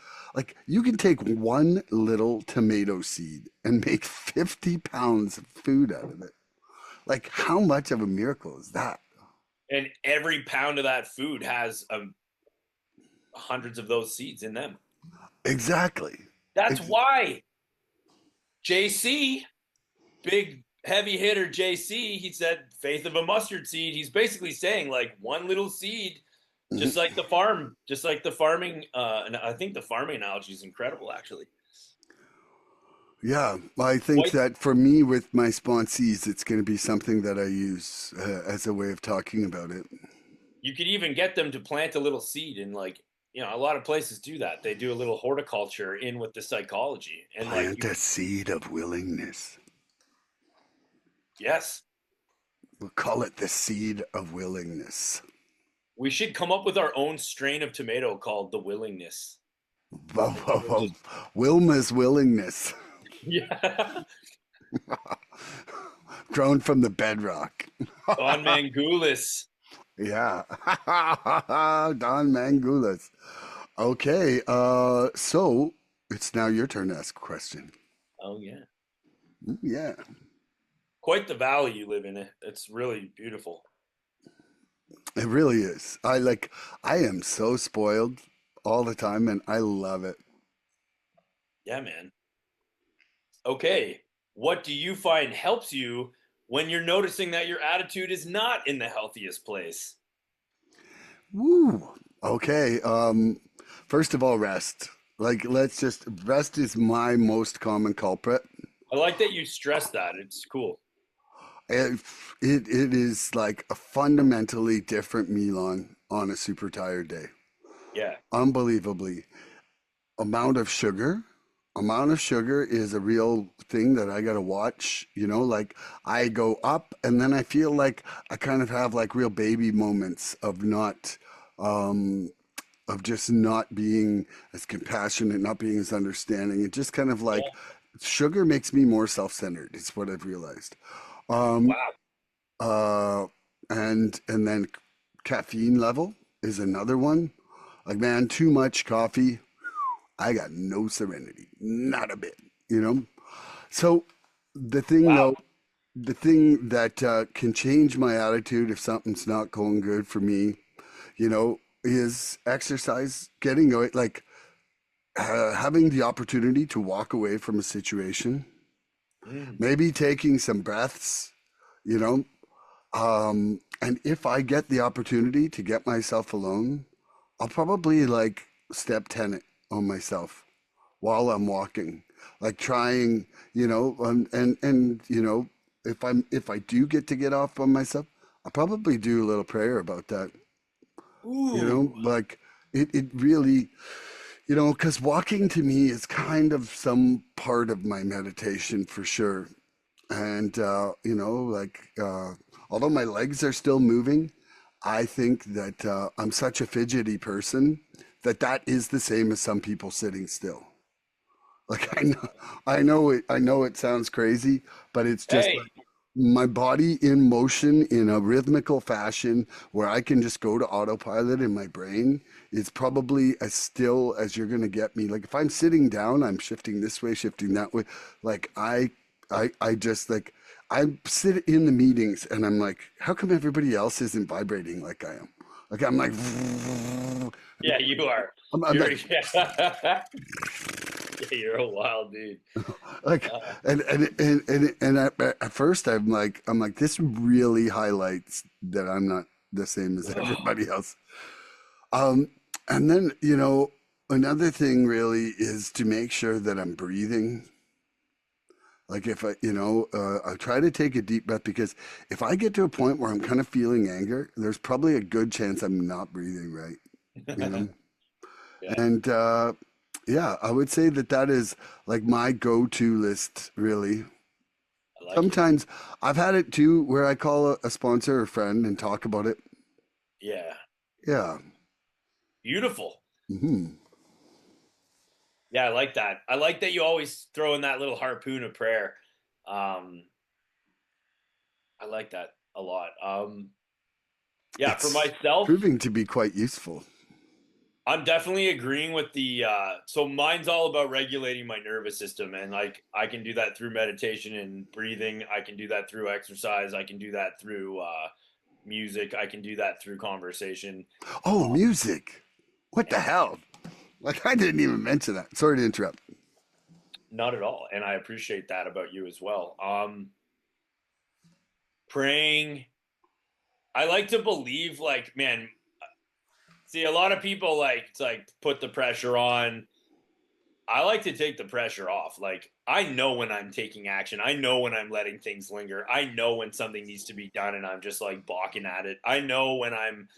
you can take one little tomato seed and make 50 pounds of food out of it. Like, how much of a miracle is that? And every pound of that food has hundreds of those seeds in them. Exactly. That's Ex- why JC, big heavy hitter JC, he said faith of a mustard seed. He's basically saying like one little seed, just like the farm, just like the farming. And I think the farming analogy is incredible, actually. Yeah, I think White, that for me with my sponsees, it's going to be something that I use as a way of talking about it. you could even get them to plant a little seed, and like a lot of places do that. They do a little horticulture in with the psychology, and like Plant a seed of willingness. yes, We'll call it the seed of willingness. we should come up with our own strain of tomato called the willingness. Just Wilma's willingness, yeah, grown from the bedrock. Don Mangulis. Yeah, Don Mangulas. Okay, so it's now your turn to ask a question. Oh yeah, Yeah, quite the valley you live in. It's really beautiful. it really is. I am so spoiled all the time and I love it. Yeah, man. Okay, what do you find helps you when you're noticing that your attitude is not in the healthiest place? Woo. Okay, first of all, rest. Like, rest is my most common culprit. I like that you stress that. It's cool. It, it is like a fundamentally different Milan on a super tired day. Yeah. Unbelievably. Amount of sugar. Amount of sugar is a real thing that I gotta watch. Like I go up and then I feel like I kind of have like real baby moments of not, of just not being as compassionate, not being as understanding. It just kind of like Yeah. sugar makes me more self-centered. It's what I've realized. Um, Wow. uh, and then caffeine level is another one. Like, man, too much coffee, I got no serenity, not a bit, you know? So the thing Wow. though, the thing that can change my attitude if something's not going good for me, is exercise, getting away, like having the opportunity to walk away from a situation, Mm. maybe taking some breaths, you know, and if I get the opportunity to get myself alone, I'll probably like step 10 it on myself while I'm walking, like trying, if I do get to get off on myself, I'll probably do a little prayer about that, Ooh. like it really, because walking to me is kind of some part of my meditation for sure. And, although my legs are still moving, I think that I'm such a fidgety person that that is the same as some people sitting still. Like I know it sounds crazy, but it's just Hey, like my body in motion in a rhythmical fashion where I can just go to autopilot in my brain is probably as still as you're gonna get me. Like if I'm sitting down, I'm shifting this way, shifting that way. Like I just like I sit in the meetings and I'm like, how come everybody else isn't vibrating like I am? Like I'm like, yeah, you are. I'm You're like yeah. Yeah, you're a wild dude. Like, Uh, and at first I'm like, this really highlights that I'm not the same as everybody else. Um, and then, another thing really is to make sure that I'm breathing. Like if I try to take a deep breath, because if I get to a point where I'm kind of feeling anger, there's probably a good chance I'm not breathing right, you know? yeah, And yeah, I would say that that is like my go-to list, really. I like it. Sometimes I've had it too where I call a sponsor or friend and talk about it. Yeah, Yeah. beautiful. Hmm. Yeah, I like that. I like that you always throw in that little harpoon of prayer. Um, I like that a lot. Yeah, for It's myself, proving to be quite useful. I'm definitely agreeing with the so mine's all about regulating my nervous system, and like I can do that through meditation and breathing. I can do that through exercise. I can do that through music. I can do that through conversation. Oh, music. What the And hell? Like I didn't even mention that. Sorry to interrupt. not at all. And I appreciate that about you as well. Praying. I like to believe like, man, see a lot of people like it's like put the pressure on. I like to take the pressure off. Like I know when I'm taking action. I know when I'm letting things linger. I know when something needs to be done and I'm just like balking at it. I know when I'm,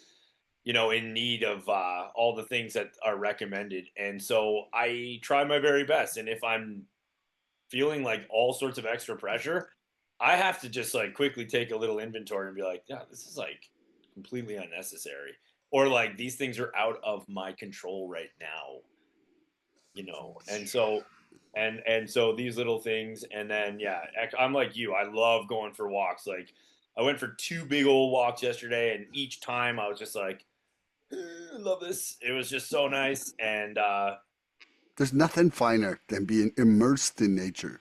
in need of all the things that are recommended. And so I try my very best. And if I'm feeling like all sorts of extra pressure, I have to just like quickly take a little inventory and be like, yeah, this is like completely unnecessary. Or like these things are out of my control right now, and so these little things, and then yeah, I'm like you, I love going for walks. Like I went for two big old walks yesterday, and each time I was just like, I love this. It was just so nice. And There's nothing finer than being immersed in nature.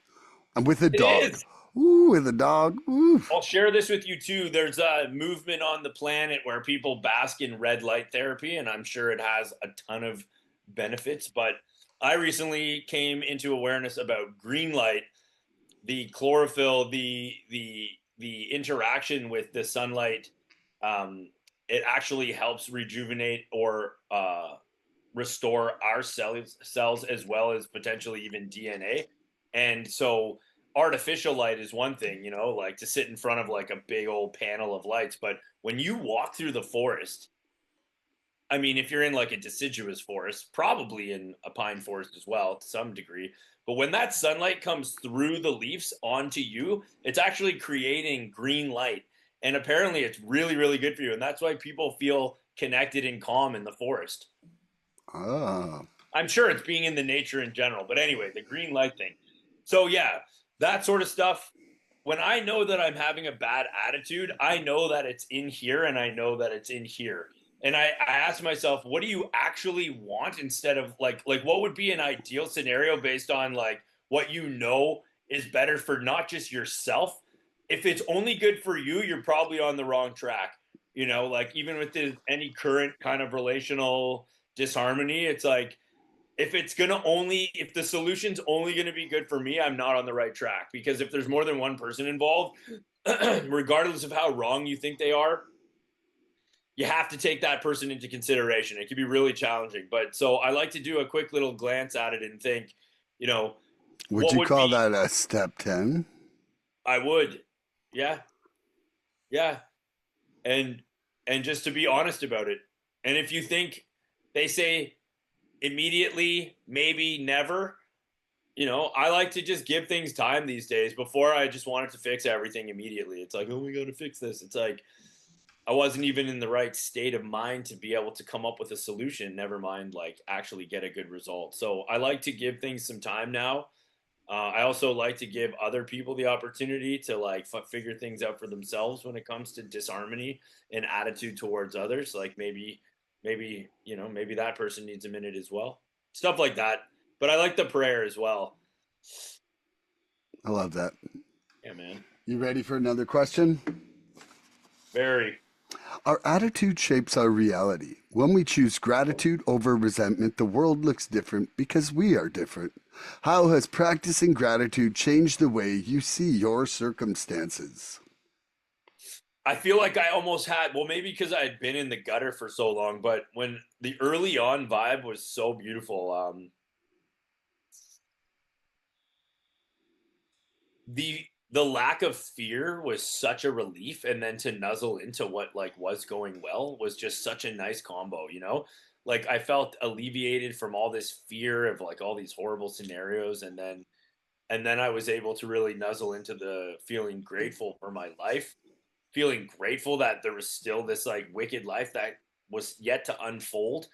And with a it dog. is. Ooh, with a dog. Ooh. I'll share this with you too. There's a movement on the planet where people bask in red light therapy, and I'm sure it has a ton of benefits. But I recently came into awareness about green light, the chlorophyll, the interaction with the sunlight. Um, it actually helps rejuvenate or restore our cells as well as potentially even DNA. And so artificial light is one thing, like to sit in front of like a big old panel of lights. But when you walk through the forest, I mean, if you're in like a deciduous forest, probably in a pine forest as well to some degree. But when that sunlight comes through the leaves onto you, it's actually creating green light. And apparently it's really, really good for you. And that's why people feel connected and calm in the forest. Ah. I'm sure it's being in the nature in general. But anyway, the green light thing. So yeah, that sort of stuff. When I know that I'm having a bad attitude, I know that it's in here and I know that it's in here. And I ask myself, what do you actually want instead of like what would be an ideal scenario based on like what is better for not just yourself. If it's only good for you, you're probably on the wrong track. Like even with any current kind of relational disharmony, it's like if the solution's only gonna be good for me, I'm not on the right track. Because if there's more than one person involved, regardless of how wrong you think they are, you have to take that person into consideration. It can be really challenging. But so I like to do a quick little glance at it and think, you know, Would what you would call be that a step 10? I would. Yeah. Yeah. And just to be honest about it. And if you think they say immediately, maybe never, I like to just give things time these days. Before I just wanted to fix everything immediately. It's like, oh, we got to fix this. It's like I wasn't even in the right state of mind to be able to come up with a solution. Never mind, like actually get a good result. So I like to give things some time now. I also like to give other people the opportunity to like figure things out for themselves when it comes to disharmony and attitude towards others. Like maybe that person needs a minute as well. Stuff like that. But I like the prayer as well. I love that. Yeah, man. You ready for another question? Very. Our attitude shapes our reality. When we choose gratitude over resentment, the world looks different because we are different. How has practicing gratitude changed the way you see your circumstances? I feel like I almost had, well, maybe because I had been in the gutter for so long, but when the early on vibe was so beautiful, the lack of fear was such a relief, and then to nuzzle into what like was going well was just such a nice combo, you know? Like I felt alleviated from all this fear of like all these horrible scenarios, and then I was able to really nuzzle into the feeling grateful for my life, feeling grateful that there was still this like wicked life that was yet to unfold,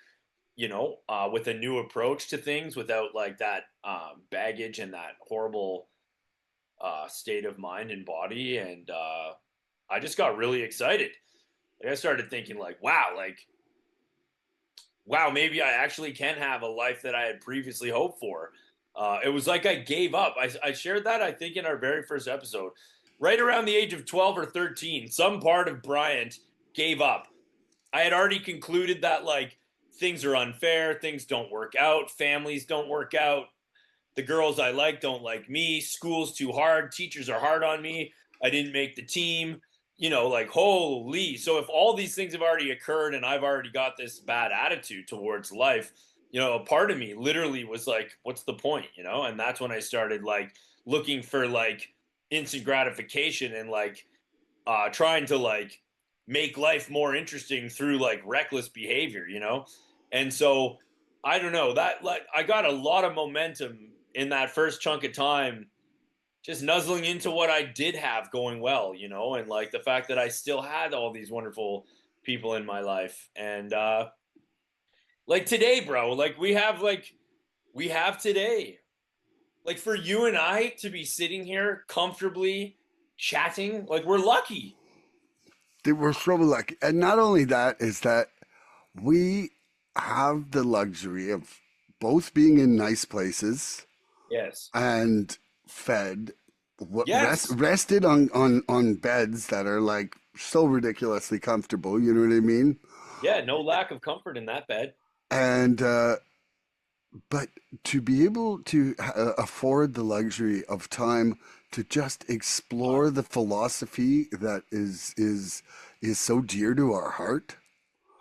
with a new approach to things without like that baggage and that horrible state of mind and body. And I just got really excited. Like I started thinking wow, maybe I actually can have a life that I had previously hoped for. It was like I gave up. I shared that, I think, in our very first episode. Right around the age of 12 or 13, some part of Bryant gave up. I had already concluded that, like, things are unfair, things don't work out, families don't work out, the girls I like don't like me, school's too hard, teachers are hard on me, I didn't make the team, like holy. So if all these things have already occurred and I've already got this bad attitude towards life, a part of me literally was like, what's the point, And that's when I started like looking for like instant gratification and like trying to like make life more interesting through like reckless behavior, And so I don't know that like I got a lot of momentum in that first chunk of time, just nuzzling into what I did have going well, and like the fact that I still had all these wonderful people in my life. And like today, bro, like we have today. Like for you and I to be sitting here comfortably chatting, like we're lucky. They were so lucky. And not only that, is that we have the luxury of both being in nice places Yes. and fed, Yes. rested on beds that are like so ridiculously comfortable. You know what I mean? Yeah, no lack of comfort in that bed. And but to be able to afford the luxury of time to just explore the philosophy that is so dear to our heart,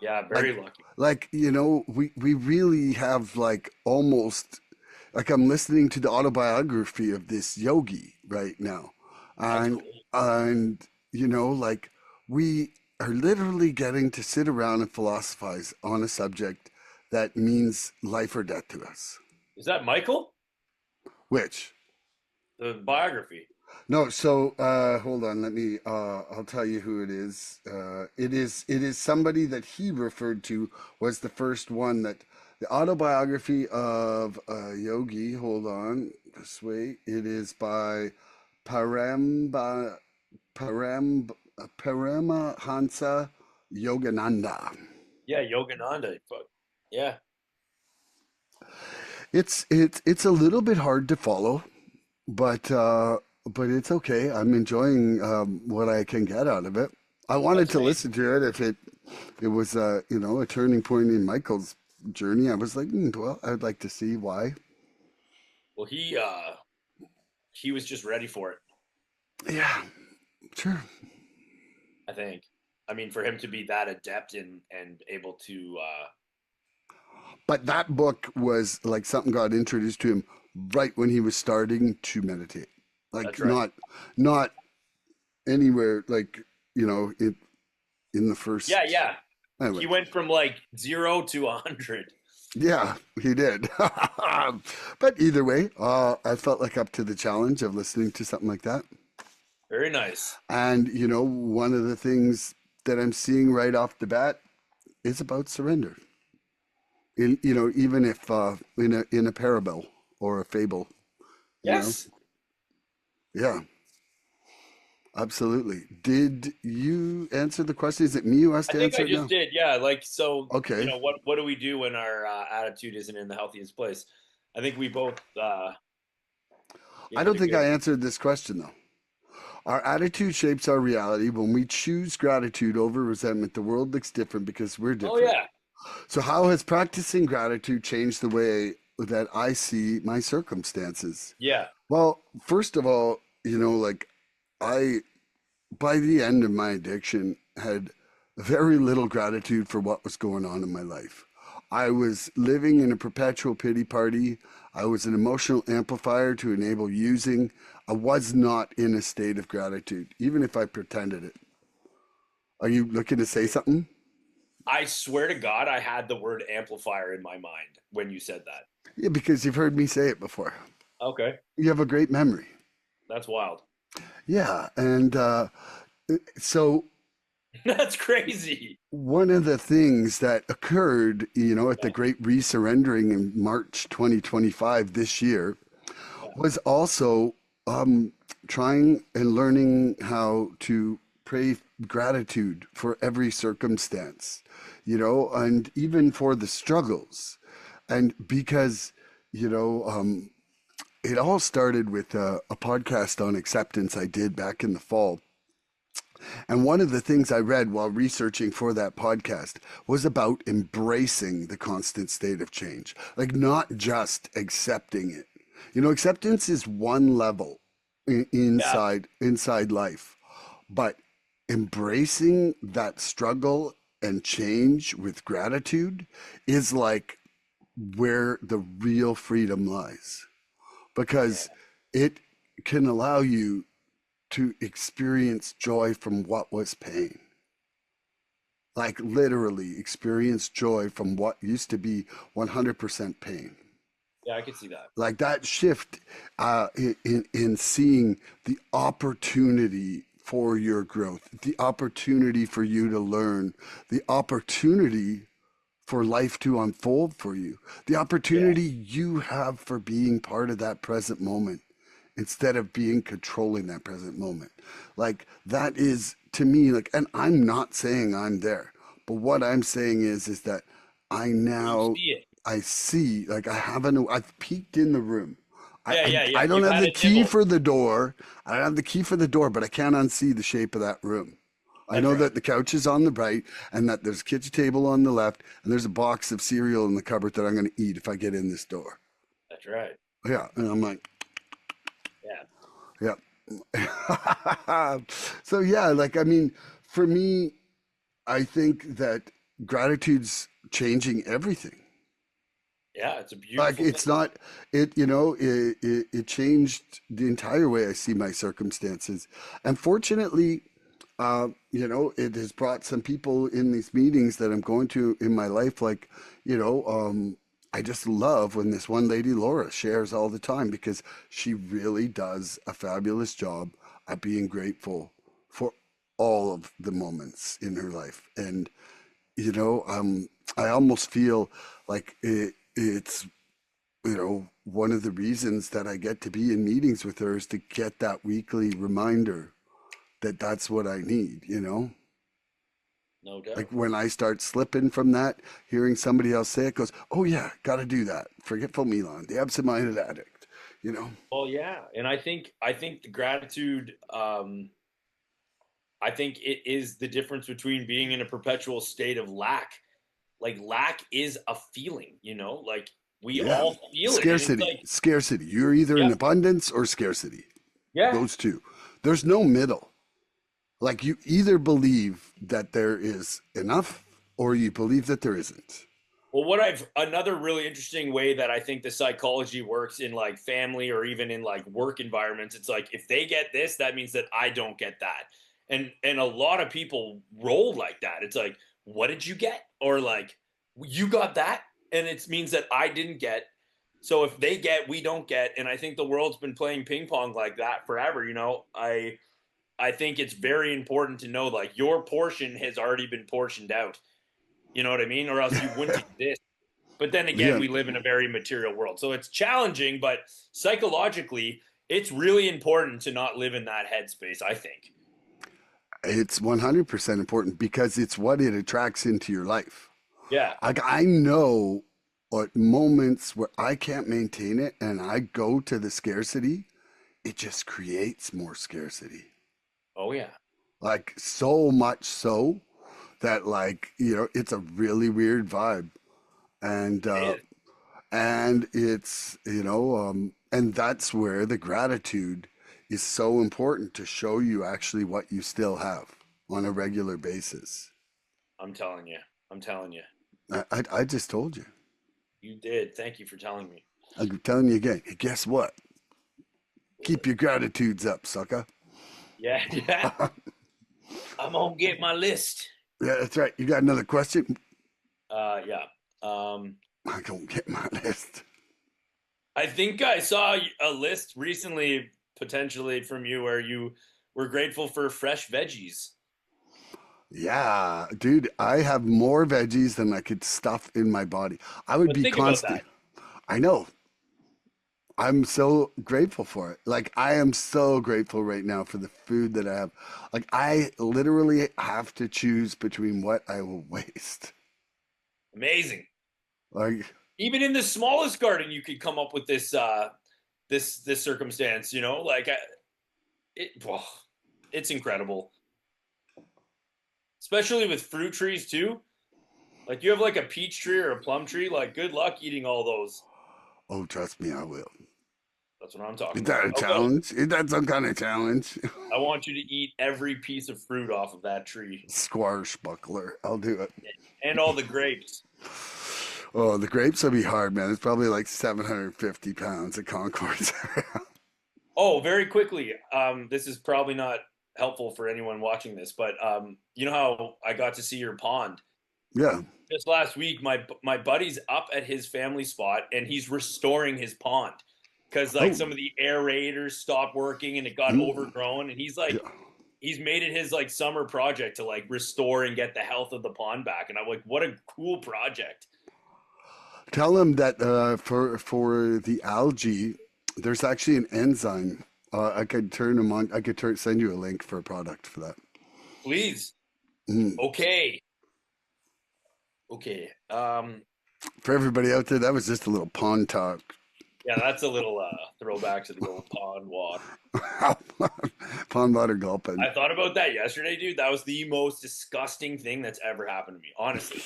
Yeah, very like lucky. we really have like almost like I'm listening to the autobiography of this yogi right now, That's and cool. and like we are literally getting to sit around and philosophize on a subject that means life or death to us. Is that Michael? Which The biography. no, so hold on, let me I'll tell you who it is. It is somebody that he referred to was the first one that the autobiography of Yogi, hold on, this way. It is by Paramba Param Paramahansa Yogananda. Yeah, Yogananda. Fuck. Yeah. It's a little bit hard to follow, but it's okay. I'm enjoying what I can get out of it. I wanted That's to amazing. listen to it if it was a turning point in Michael's journey. I was like, well, I'd like to see why. Well, he was just ready for it, Yeah, sure. I think. I mean, for him to be that adept and able to But that book was like something got introduced to him right when he was starting to meditate. Like that's right. not anywhere like it in the Yeah, first. yeah. Anyway, He went from like 0 to 100. yeah, he did. But either way, I felt like up to the challenge of listening to something like that. Very nice. And one of the things that I'm seeing right off the bat is about surrender. In even if in a parable or a fable, you know. Yes. Yeah, absolutely. Did you answer the question? Is it me who has I to think I answer it just now? did. Yeah, like so, Okay. what do we do when our attitude isn't in the healthiest place? I think we both I did don't a think good. I answered this question though. Our attitude shapes our reality. When we choose gratitude over resentment, the world looks different because we're Oh different. yeah. So, how has practicing gratitude changed the way that I see my circumstances. Yeah. Well, first of all, like I, by the end of my addiction, had very little gratitude for what was going on in my life. I was living in a perpetual pity party. I was an emotional amplifier to enable using. I was not in a state of gratitude, even if I pretended it. Are you looking to say something? I swear to God, I had the word amplifier in my mind when you said that. Yeah, because you've heard me say it before. Okay. You have a great memory. That's wild. Yeah, and so That's crazy. one of the things that occurred, at the Yeah. Great Resurrendering in March 2025 this year Yeah. was also trying and learning how to pray gratitude for every circumstance, and even for the struggles. And because, you know, um, it all started with a podcast on acceptance I did back in the fall. And one of the things I read while researching for that podcast was about embracing the constant state of change, like not just accepting it. Acceptance is one level Yeah. inside life, but embracing that struggle and change with gratitude is like where the real freedom lies, Yeah. because it can allow you to experience joy from what was pain. Like literally experience joy from what used to be 100% pain. Yeah, I could see that. Like that shift in seeing the opportunity for your growth, the opportunity for you to learn, the opportunity for life to unfold for you, the Yeah. opportunity you have for being part of that present moment instead of being controlling that present moment. Like that is to me like, and I'm not saying I'm there, but what I'm saying is that I Well, you now see it. I see like I've peeked in the room. I, Yeah, I yeah, yeah. I don't You've have had the a key nibble. for the door. I don't have the key for the door, but I can't unsee the shape of that room. I That's know right. that the couch is on the right and that there's a kitchen table on the left and there's a box of cereal in the cupboard that I'm going to eat if I get in this door. That's right. Yeah. And I'm like, Yeah. yeah. So, yeah, like, I mean, for me, I think that gratitude's changing everything. Yeah, it's a Like, beautiful thing. it's not, it changed the entire way I see my circumstances. And fortunately, it has brought some people in these meetings that I'm going to in my life. Like, I just love when this one lady, Laura, shares all the time because she really does a fabulous job at being grateful for all of the moments in her life. And, I almost feel like it's, one of the reasons that I get to be in meetings with her is to get that weekly reminder that that's what I need. No Like doubt. when I start slipping from that, hearing somebody else say it goes, oh yeah, got to do that. Forgetful Milan, the absent-minded addict. Well, yeah, and I think the gratitude. I think it is the difference between being in a perpetual state of lack. Like lack is a feeling, like we Yeah. all feel it, and it's Scarcity, like, scarcity. You're either in yep, abundance or scarcity. yeah. Those two. There's no middle. Like you either believe that there is enough or you believe that there isn't. Well, what I've another really interesting way that I think the psychology works in like family or even in like work environments, it's like if they get this, that means that I don't get that. And a lot of people roll like that. It's like, what did you get? Or like, you got that, and it means that I didn't get. So if they get, we don't get. And I think the world's been playing ping pong like that forever. I think it's very important to know like your portion has already been portioned out. You know what I mean? Or else you wouldn't exist. But then again, Yeah. we live in a very material world. So it's challenging, but psychologically, it's really important to not live in that headspace, I think. It's 100% important because it's what it attracts into your life. Yeah. Like I know at moments where I can't maintain it and I go to the scarcity, it just creates more scarcity. Oh, yeah. Like so much so that like, it's a really weird vibe. And It is. And it's, and that's where the gratitude is so important to show you actually what you still have on a regular basis. I'm telling you. I'm telling you. I just told you. You did. Thank you for telling me. I'm telling you again. And guess what? Keep your gratitudes up, sucker. Yeah, yeah. I'm gonna get my list. Yeah, that's right. You got another question? Yeah. I don't get my list. I think I saw a list recently, potentially from you, where you were grateful for fresh veggies. Yeah, dude, I have more veggies than I could stuff in my body. I would But be think about constant. that. I know. I'm so grateful for it. Like, I am so grateful right now for the food that I have. Like, I literally have to choose between what I will waste. Amazing. Like, Even in the smallest garden, you could come up with this circumstance. Oh, it's incredible, especially with fruit trees too. Like you have like a peach tree or a plum tree. Like good luck eating all those. oh, trust me, I will. That's what I'm Is talking that about. a Okay, challenge? Is that some kind of challenge? I want you to eat every piece of fruit off of that tree Squashbuckler. I'll do it. and all the grapes. Oh, the grapes will be hard, man. It's probably like 750 pounds of Concords. Oh, very quickly. This is probably not helpful for anyone watching this, but you know how I got to see your pond Yeah. just last week. My buddy's up at his family spot and he's restoring his pond because like Oh, some of the aerators stopped working and it got mm, overgrown. And yeah. he's made it his like summer project to like restore and get the health of the pond back. And I'm like, what a cool project. Tell him that for the algae, there's actually an enzyme. I could turn him on. I could send you a link for a product for that. Please. Mm. Okay. Okay. For everybody out there, that was just a little pond talk. Yeah, that's a little throwback to the old pond walk. Pond water gulping. I thought about that yesterday, dude. That was the most disgusting thing that's ever happened to me, honestly.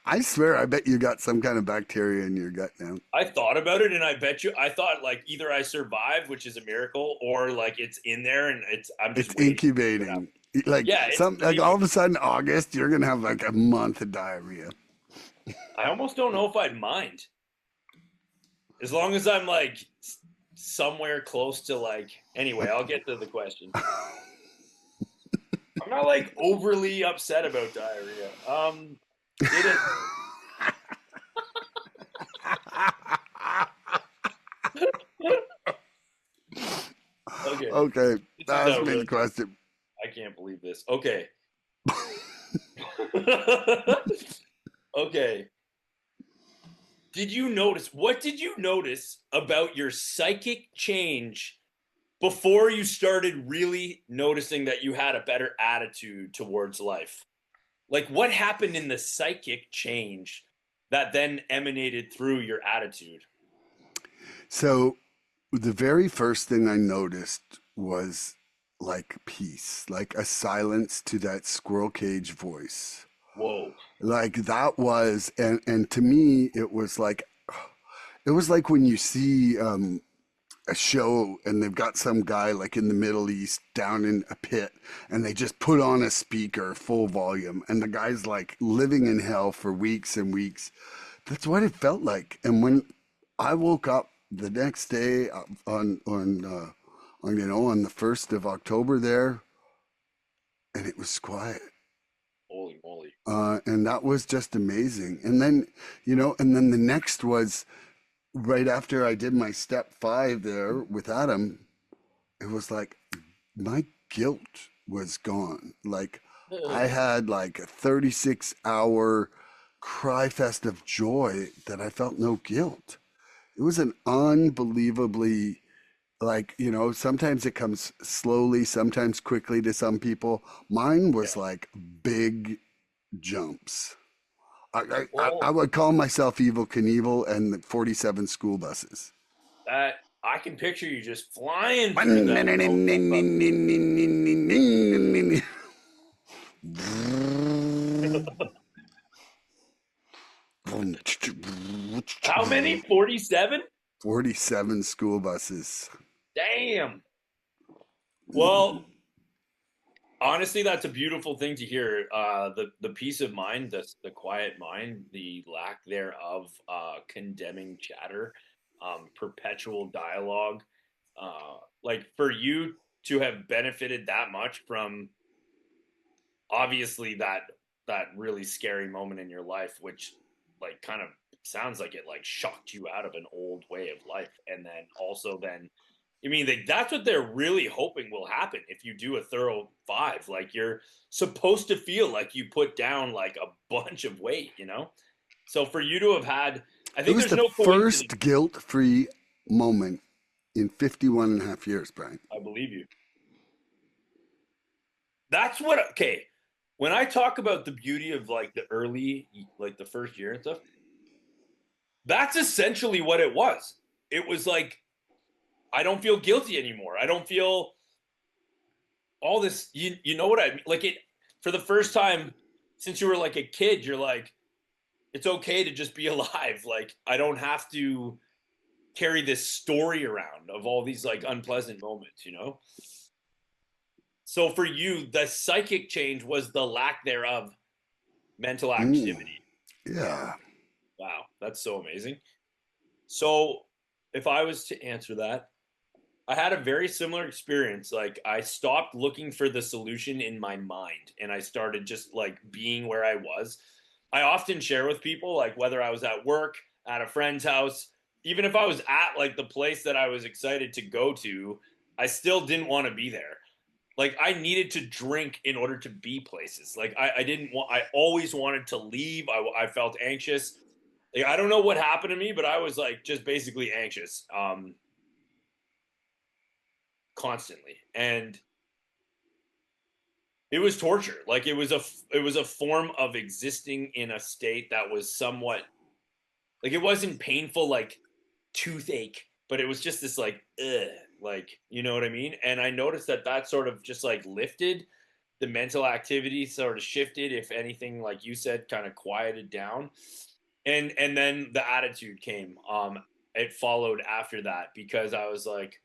I swear, I bet you got some kind of bacteria in your gut now. I thought about it, and I bet you, I thought like either I survived, which is a miracle, or like it's in there and I'm just It's waiting for it to incubating. happen. Like Yeah, it's some, like all creepy. of a sudden, August, you're gonna have like a month of diarrhea. I almost don't know if I'd mind, as long as I'm like somewhere close to like. Anyway, I'll get to the question. I'm not like overly upset about diarrhea. Did it? Okay, Okay, this is ask me the outrageous. question. I can't believe this. Okay. Okay. What did you notice about your psychic change before you started really noticing that you had a better attitude towards life? Like, what happened in the psychic change that then emanated through your attitude? So, the very first thing I noticed was like peace, like a silence to that squirrel cage voice. Whoa. Like that was, and to me, it was like when you see a show and they've got some guy like in the Middle East down in a pit and they just put on a speaker full volume and the guy's like living in hell for weeks and weeks. That's what it felt like. And when I woke up the next day on the 1st of October there, and it was quiet. Holy moly. And that was just amazing. And then, and then the next was right after I did my step 5 there with Adam, it was like my guilt was gone. Like I had like a 36-hour cry fest of joy that I felt no guilt. It was an unbelievably, like, sometimes it comes slowly, sometimes quickly to some people. Mine Yeah. was like big jumps. I Well, would call myself Evil Knievel and the 47 school buses. that I can picture you just flying through that. How many 47? 47 school buses. Damn. Well, honestly, that's a beautiful thing to hear. The peace of mind, the quiet mind, the lack thereof, condemning chatter, perpetual dialogue. Like for you to have benefited that much from obviously that really scary moment in your life, which like kind of sounds like it like shocked you out of an old way of life, and then also then I mean, that's what they're really hoping will happen if you do a thorough 5. Like you're supposed to feel like you put down like a bunch of weight, you know? So for you to have had, I It think was there's the no coincidence. first guilt-free moment in 51 and a half years, Brian. I believe you. That's what, okay. When I talk about the beauty of like the early, like the first year and stuff, that's essentially what it was. It was like, I don't feel guilty anymore. I don't feel all this, you know what I mean? Like it, for the first time since you were like a kid, you're like, it's okay to just be alive. Like I don't have to carry this story around of all these like unpleasant moments, you know? So for you, the psychic change was the lack thereof mental Mm, activity. yeah. Wow, that's so amazing. So if I was to answer that, I had a very similar experience. Like I stopped looking for the solution in my mind and I started just like being where I was. I often share with people like whether I was at work, at a friend's house, even if I was at like the place that I was excited to go to, I still didn't want to be there. Like I needed to drink in order to be places. Like I didn't want, I always wanted to leave. I felt anxious. Like, I don't know what happened to me, but I was like just basically anxious. Constantly, and it was torture. Like it was a form of existing in a state that was somewhat like it wasn't painful like toothache, but it was just this like ugh, like you know what I mean. And I noticed that that sort of just like lifted the mental activity, sort of shifted, if anything, like you said, kind of quieted down, and then the attitude came. It followed after that because I was like,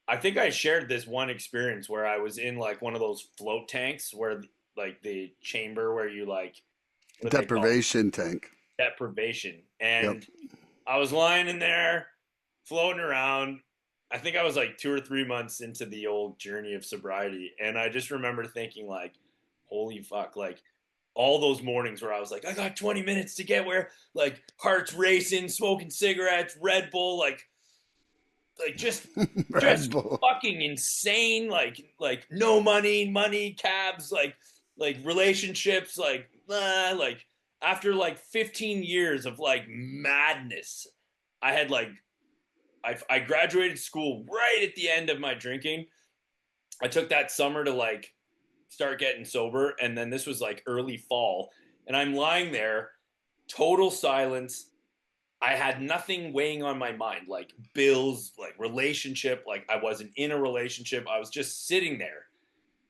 I think I shared this one experience where I was in like one of those float tanks where like the chamber where you like what do they call Deprivation tank. it? Deprivation. Yep. And I was lying in there floating around. I think I was like 2 or 3 months into the old journey of sobriety. And I just remember thinking like, holy fuck, like all those mornings where I was like, I got 20 minutes to get where like heart's racing, smoking cigarettes, Red Bull, like Red just Bull. fucking insane, like no money, cabs, like relationships, like after like 15 years of like madness, I had like I graduated school right at the end of my drinking. I took that summer to like start getting sober, and then this was like early fall, and I'm lying there, total silence. I had nothing weighing on my mind, like bills, like relationship. Like I wasn't in a relationship. I was just sitting there.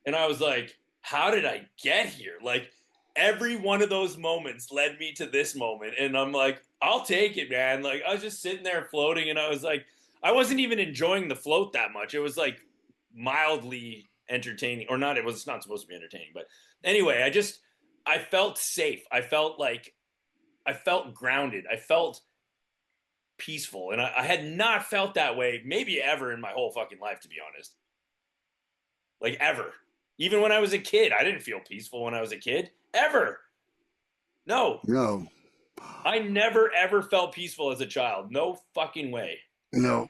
And I was like, how did I get here? Like every one of those moments led me to this moment. And I'm like, I'll take it, man. Like I was just sitting there floating and I was like, I wasn't even enjoying the float that much. It was like mildly entertaining or not. It was not supposed to be entertaining. But anyway, I felt safe. I felt grounded. I felt peaceful. And I had not felt that way maybe ever in my whole fucking life, to be honest. Like ever. Even when I was a kid, I didn't feel peaceful when I was a kid. Ever. No. No. I never ever felt peaceful as a child. No fucking way. No.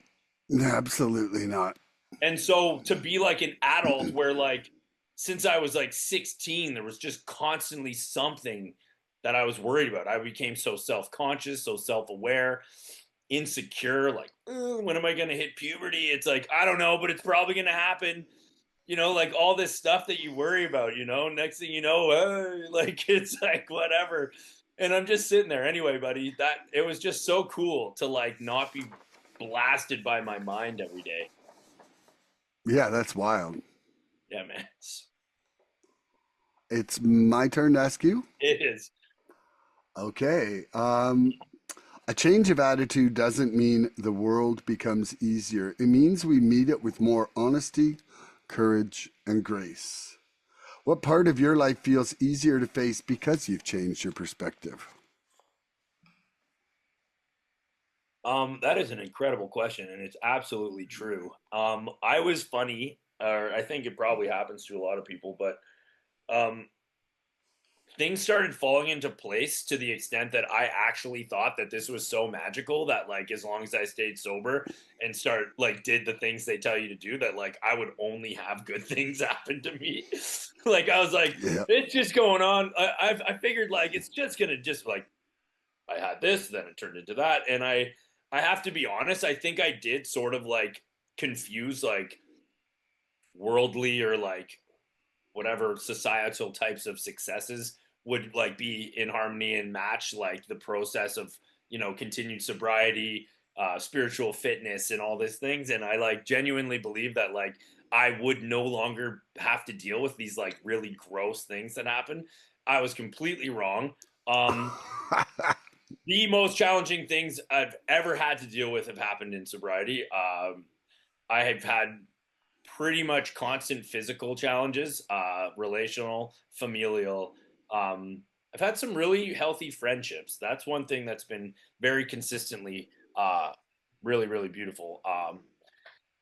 Absolutely not. And so to be like an adult where like since I was like 16, there was just constantly something that I was worried about. I became so self-conscious, so self-aware, insecure, like when am I going to hit puberty? It's like I don't know, but it's probably going to happen. You know, like all this stuff that you worry about, you know, next thing you know, like it's like whatever. And I'm just sitting there anyway, buddy. That it was just so cool to like not be blasted by my mind every day. Yeah, that's wild. Yeah, man. It's my turn to ask you. It is. Okay. A change of attitude doesn't mean the world becomes easier. It means we meet it with more honesty, courage, and grace. What part of your life feels easier to face because you've changed your perspective? That is an incredible question, and it's absolutely true. I was funny, or I think it probably happens to a lot of people, but um, things started falling into place to the extent that I actually thought that this was so magical that like as long as I stayed sober and start like did the things they tell you to do, that like I would only have good things happen to me. Like I was like, Yeah. it's just going on. I figured like it's just gonna just like I had this, then it turned into that, and I have to be honest. I think I did sort of like confuse like worldly or like whatever societal types of successes would like be in harmony and match like the process of continued sobriety, spiritual fitness and all these things. And I like genuinely believe that like I would no longer have to deal with these like really gross things that happen. I was completely wrong. um the most challenging things I've ever had to deal with have happened in sobriety. I have had pretty much constant physical challenges, relational, familial. I've had some really healthy friendships. That's one thing that's been very consistently really, really beautiful.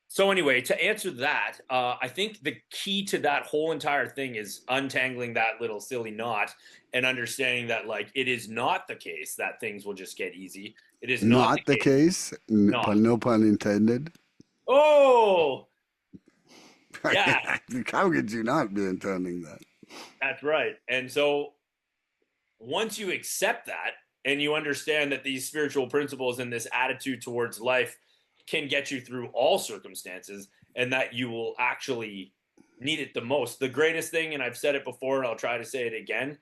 So anyway, to answer that, I think the key to that whole entire thing is untangling that little silly knot and understanding that like it is not the case that things will just get easy. It is not Not the the case. case, Not. no pun intended. Oh, yeah, How could you not be intending that? that's right. And so once you accept that and you understand that these spiritual principles and this attitude towards life can get you through all circumstances and that you will actually need it the most. The greatest thing, and I've said it before and I'll try to say it again,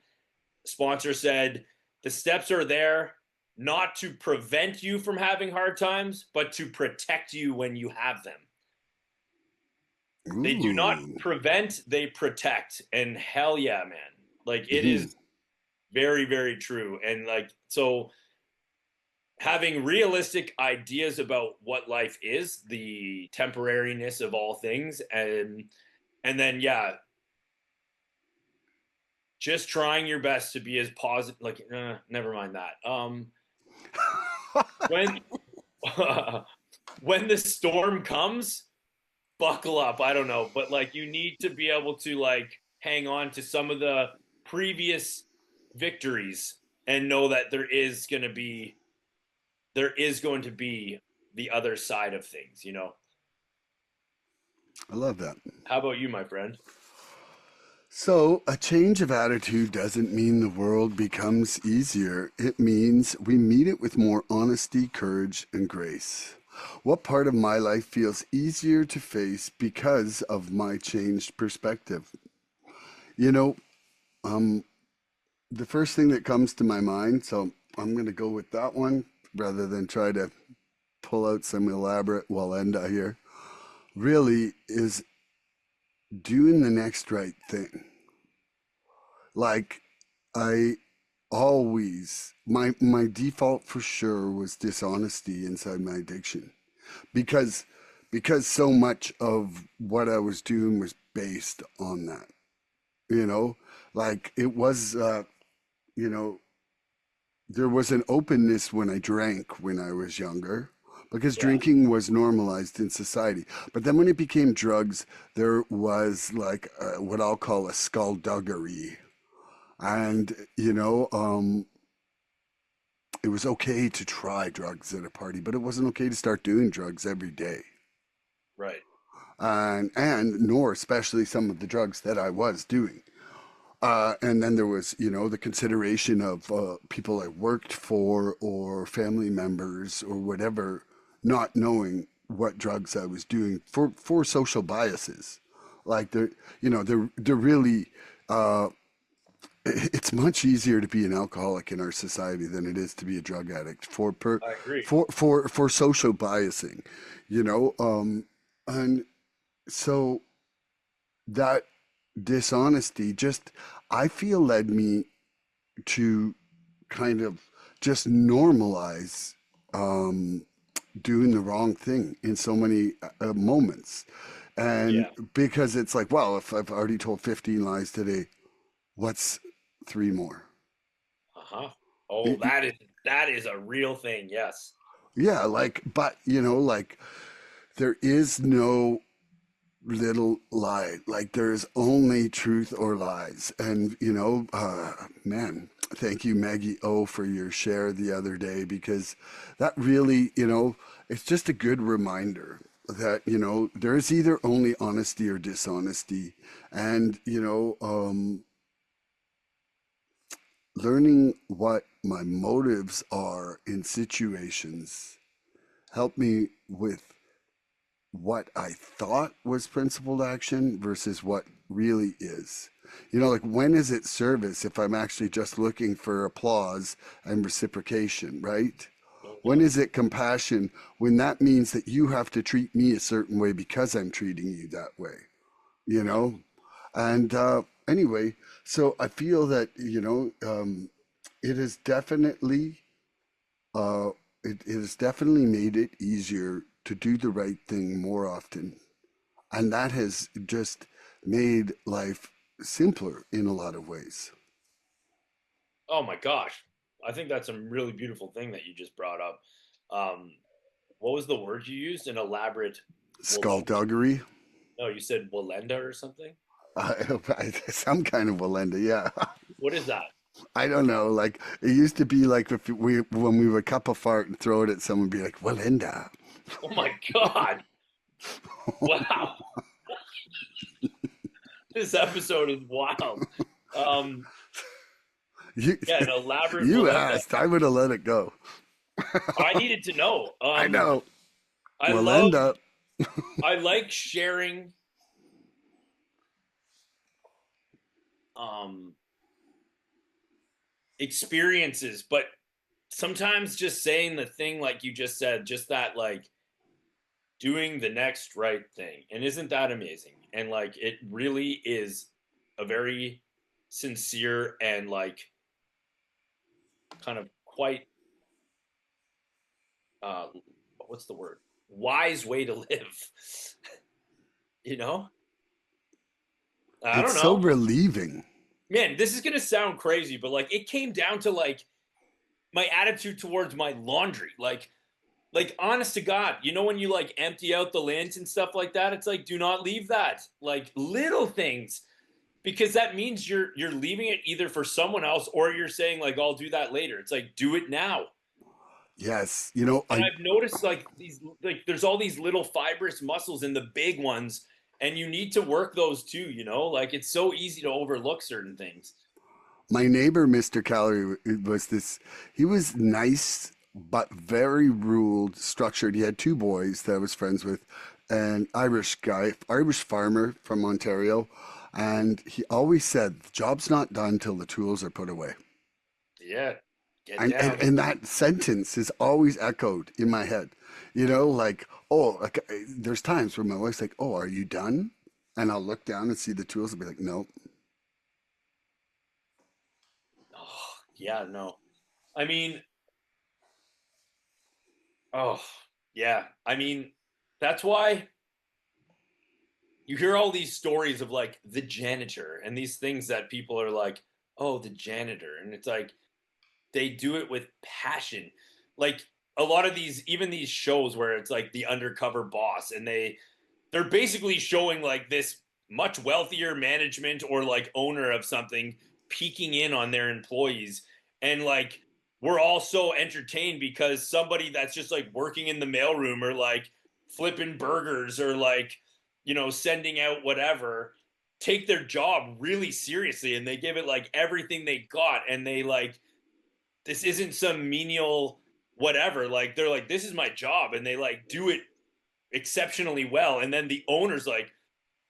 sponsor said the steps are there not to prevent you from having hard times, but to protect you when you have them. They do not Ooh. prevent, they protect. And hell yeah, man. Like it Mhm. is very, very true. And like, so having realistic ideas about what life is, the temporariness of all things, and then yeah, just trying your best to be as positive. Like, never mind that. When when the storm comes, buckle up. I don't know, but like you need to be able to like hang on to some of the previous victories and know that there is going to be the other side of things. I love that. How about you, my friend? So, a change of attitude doesn't mean the world becomes easier. It means we meet it with more honesty, courage, and grace. What part of my life feels easier to face because of my changed perspective? You know, um, the first thing that comes to my mind, so I'm going to go with that one rather than try to pull out some elaborate walenda here, really is doing the next right thing. Like, I always, my default for sure was dishonesty inside my addiction because so much of what I was doing was based on that. You know, like it was, you know, there was an openness when I drank when I was younger because Yeah, drinking was normalized in society. But then when it became drugs, there was like what I'll call a skullduggery. And, it was okay to try drugs at a party, but it wasn't okay to start doing drugs every day. right. And nor especially some of the drugs that I was doing. And then there was, the consideration of people I worked for or family members or whatever, not knowing what drugs I was doing for social biases. Like they're really, uh, it's much easier to be an alcoholic in our society than it is to be a drug addict I agree. for social biasing, and so that dishonesty just I feel led me to kind of just normalize doing the wrong thing in so many moments. And Yeah. because it's like, well, if I've already told 15 lies today, what's three more? Uh-huh. Oh, that is a real thing. Yes. Yeah, like, but like there is no little lie. Like there's only truth or lies. And man, thank you, Maggie O, for your share the other day, because that really, it's just a good reminder that there's either only honesty or dishonesty. And learning what my motives are in situations help me with what I thought was principled action versus what really is. Like when is it service if I'm actually just looking for applause and reciprocation, right? When Mhm. is it compassion when that means that you have to treat me a certain way because I'm treating you that way, you Yeah. know? And anyway, so I feel that, it is definitely uh, it has definitely made it easier to do the right thing more often. And that has just made life simpler in a lot of ways. Oh my gosh. I think that's a really beautiful thing that you just brought up. Um, what was the word you used? An elaborate Walenda? Skullduggery, No, you said Walenda or something? some kind of Walenda, yeah. What is that? I don't know. Like it used to be like if we when we would cup a fart and throw it at someone, be like Walenda. Oh my god. Wow. This episode is wild. Um, You, yeah, an elaborate you Walenda. asked, I would have let it go. I needed to know. I know I love Walenda. I like sharing um experiences, but sometimes just saying the thing like you just said, just that like doing the next right thing. And isn't that amazing? And like it really is a very sincere and like kind of quite uh what's the word? Wise way to live. you know? I It's don't so know. relieving. Man, this is going to sound crazy, but like it came down to like my attitude towards my laundry. Like honest to God, when you like empty out the lint and stuff like that, it's like do not leave that. Like little things because that means you're leaving it either for someone else or you're saying like I'll do that later. It's like do it now. Yes, And I I've noticed like these like there's all these little fibrous muscles in the big ones and you need to work those too. Like it's so easy to overlook certain things. my neighbor, Mr. Calorie, was this. He was nice, but very ruled, structured. He had two boys that I was friends with, an Irish guy, Irish farmer from Ontario, and he always said, "The job's not done till the tools are put away." Yeah. Get And, and down. and that sentence is always echoed in my head. Like, oh, like, there's times where my wife's like, "Oh, are you done?" And I'll look down and see the tools and be like, "No." Oh, yeah, no. I mean, oh, yeah. I mean, that's why you hear all these stories of like the janitor and these things that people are like, oh, the janitor. And it's like they do it with passion. Like a lot of these, even these shows where it's like the undercover boss and they're basically showing like this much wealthier management or like owner of something peeking in on their employees and like we're all so entertained because somebody that's just like working in the mailroom or like flipping burgers or like sending out whatever take their job really seriously and they give it like everything they got and they like this isn't some menial whatever like they're like this is my job and they like do it exceptionally well and then the owner's like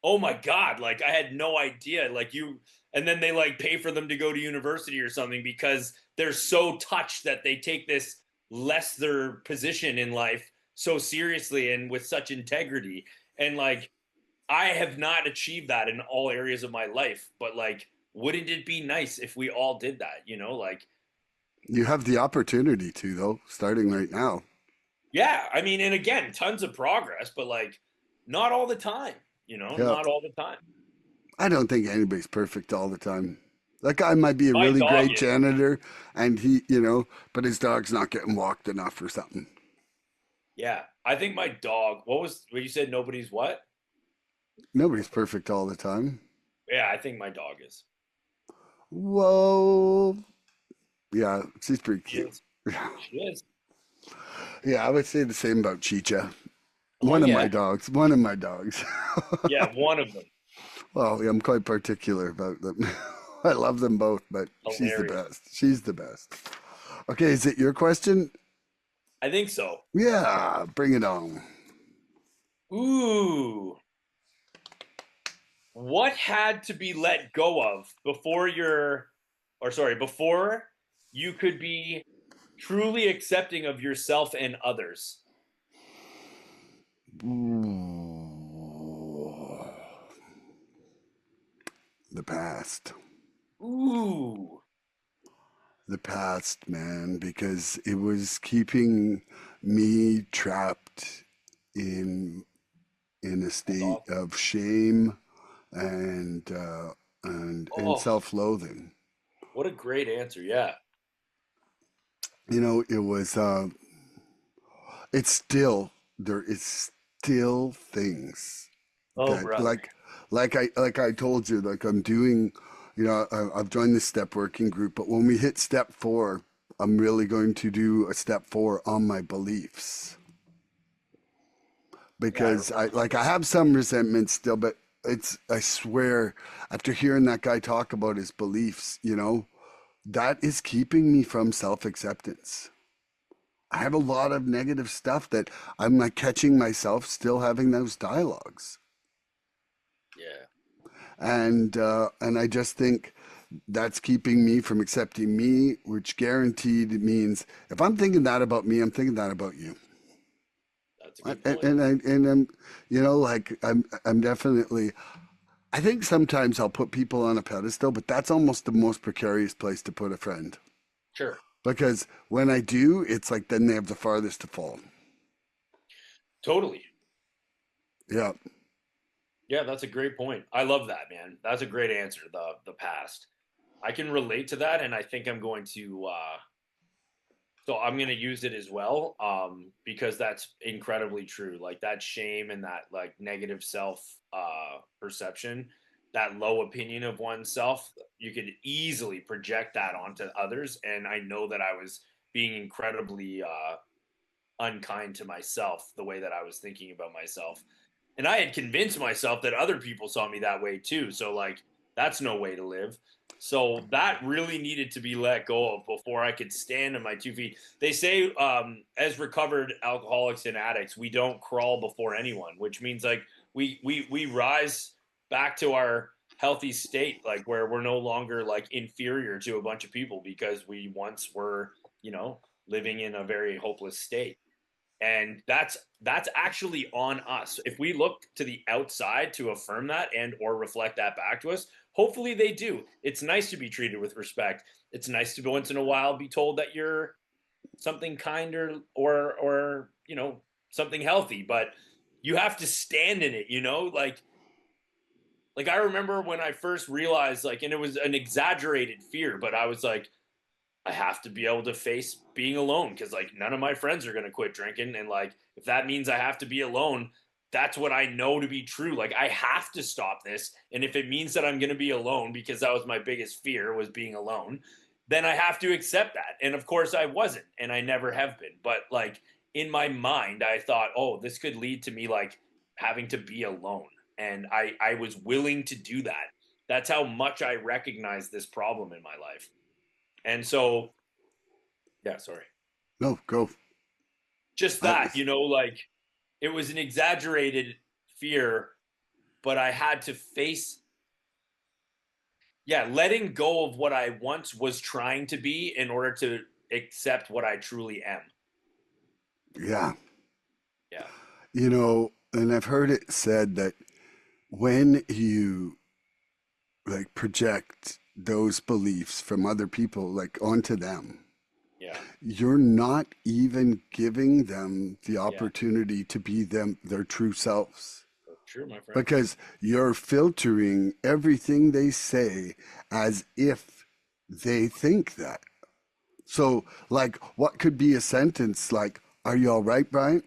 oh my god like I had no idea like you and then they like pay for them to go to university or something because they're so touched that they take this lesser position in life so seriously and with such integrity and like I have not achieved that in all areas of my life but like wouldn't it be nice if we all did that like You have the opportunity to, though, starting right now. Yeah, I mean, and again, tons of progress, but like not all the time, Yeah. not all the time. I don't think anybody's perfect all the time. That guy might be a My really dog great is. janitor, and but his dog's not getting walked enough or something. Yeah, I think my dog. What you said? Nobody's what? Nobody's perfect all the time. Yeah, I think my dog is. Whoa. Yeah, she's pretty She cute. is. She is. Yeah, I would say the same about Chicha. Oh One of my yeah, dogs. One of my dogs. yeah. One of them. Well, yeah, I'm quite particular about them. I love them both, but she's the Hilarious. best. She's the best. Okay, is it your question? I think so. Yeah, bring it on. Ooh, what had to be let go of before you could be truly accepting of yourself and others? Ooh, the past. Ooh, The past, man, because it was keeping me trapped in in a that's state awesome. of shame and uh, and Oh, self-loathing. what a great answer. Yeah. It was it's still there is still things Oh, that brother. like I told you, like I'm doing, I've joined this step working group, but when we hit step 4, I'm really going to do a step 4 on my beliefs, Yeah, I because I remember. like I have some resentment still, but I swear, after hearing that guy talk about his beliefs, that is keeping me from self-acceptance. I have a lot of negative stuff that I'm like catching myself still having those dialogues. Yeah. And I just think that's keeping me from accepting me, which guaranteed means if I'm thinking that about me, I'm thinking that about you. That's a And good point. I'm, like I'm definitely. I think sometimes I'll put people on a pedestal, but that's almost the most precarious place to put a friend, Sure. because when I do, it's like then they have the farthest to fall. Totally. Yeah, Yeah, that's a great point. I love that, man. That's a great answer. The past. I can relate to that, and I think I'm gonna use it as well, because that's incredibly true. Like that shame and that like negative self perception, that low opinion of oneself, you could easily project that onto others. And I know that I was being incredibly unkind to myself the way that I was thinking about myself. And I had convinced myself that other people saw me that way too. So like that's no way to live. So that really needed to be let go of before I could stand on my 2 feet. They say, as recovered alcoholics and addicts, we don't crawl before anyone, which means like we rise back to our healthy state, like where we're no longer like inferior to a bunch of people because we once were, living in a very hopeless state. And that's actually on us. If we look to the outside to affirm that and or reflect that back to us, hopefully they do. It's nice to be treated with respect. It's nice to once in a while be told that you're something kinder or something healthy, but you have to stand in it, like I remember when I first realized, like, and it was an exaggerated fear, but I was like, I have to be able to face being alone because like none of my friends are gonna quit drinking, and like if that means I have to be alone, that's what I know to be true. Like I have to stop this, and if it means that I'm gonna be alone because that was my biggest fear was being alone, then I have to accept that. And of course I wasn't, and I never have been. But like in my mind, I thought, oh, this could lead to me like having to be alone, and I was willing to do that. That's how much I recognize this problem in my life. And so, yeah, sorry. no, go. Just I, that, like it was an exaggerated fear, but I had to face, yeah, letting go of what I once was trying to be in order to accept what I truly am. yeah, Yeah. and I've heard it said that when you like project those beliefs from other people like onto them, Yeah. you're not even giving them the Yeah. opportunity to be their true selves, That's true, my friend. because you're filtering everything they say as if they think that. So, like, what could be a sentence like, "Are you all right, Bryant?"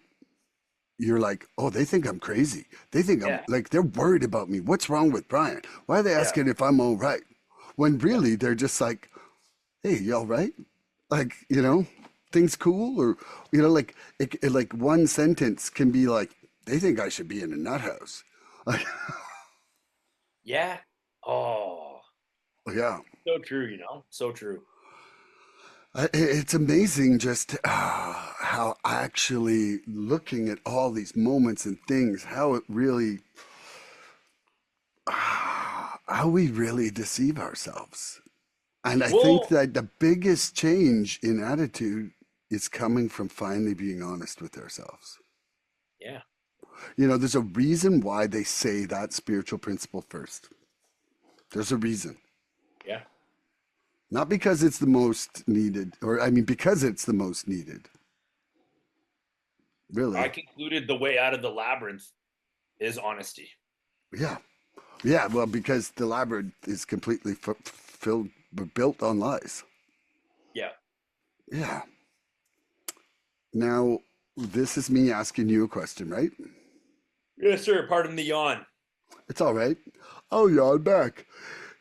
You're like, "Oh, they think I'm crazy. They think I'm Yeah. like, they're worried about me. What's wrong with Bryant? Why are they Yeah. asking if I'm all right?" When Yeah. really they're just like, "Hey, you all right? Like, things cool?" Or, like, like one sentence can be like, "They think I should be in a nut house." Like, Yeah. Oh, yeah. so true, so true. It's amazing just how actually looking at all these moments and things, how it really, how we really deceive ourselves. And I think Well, that the biggest change in attitude is coming from finally being honest with ourselves. yeah. There's a reason why they say that spiritual principle first. There's a reason. Yeah. Not because it's the most needed, or I mean, because it's the most needed, I really. concluded the way out of the labyrinth is honesty. Yeah. Yeah. Well, because the labyrinth is completely filled, built on lies. Yeah. Yeah. Now, this is me asking you a question, right? Yes, sir. Pardon the yawn. It's all right. Oh, yeah, I'm back.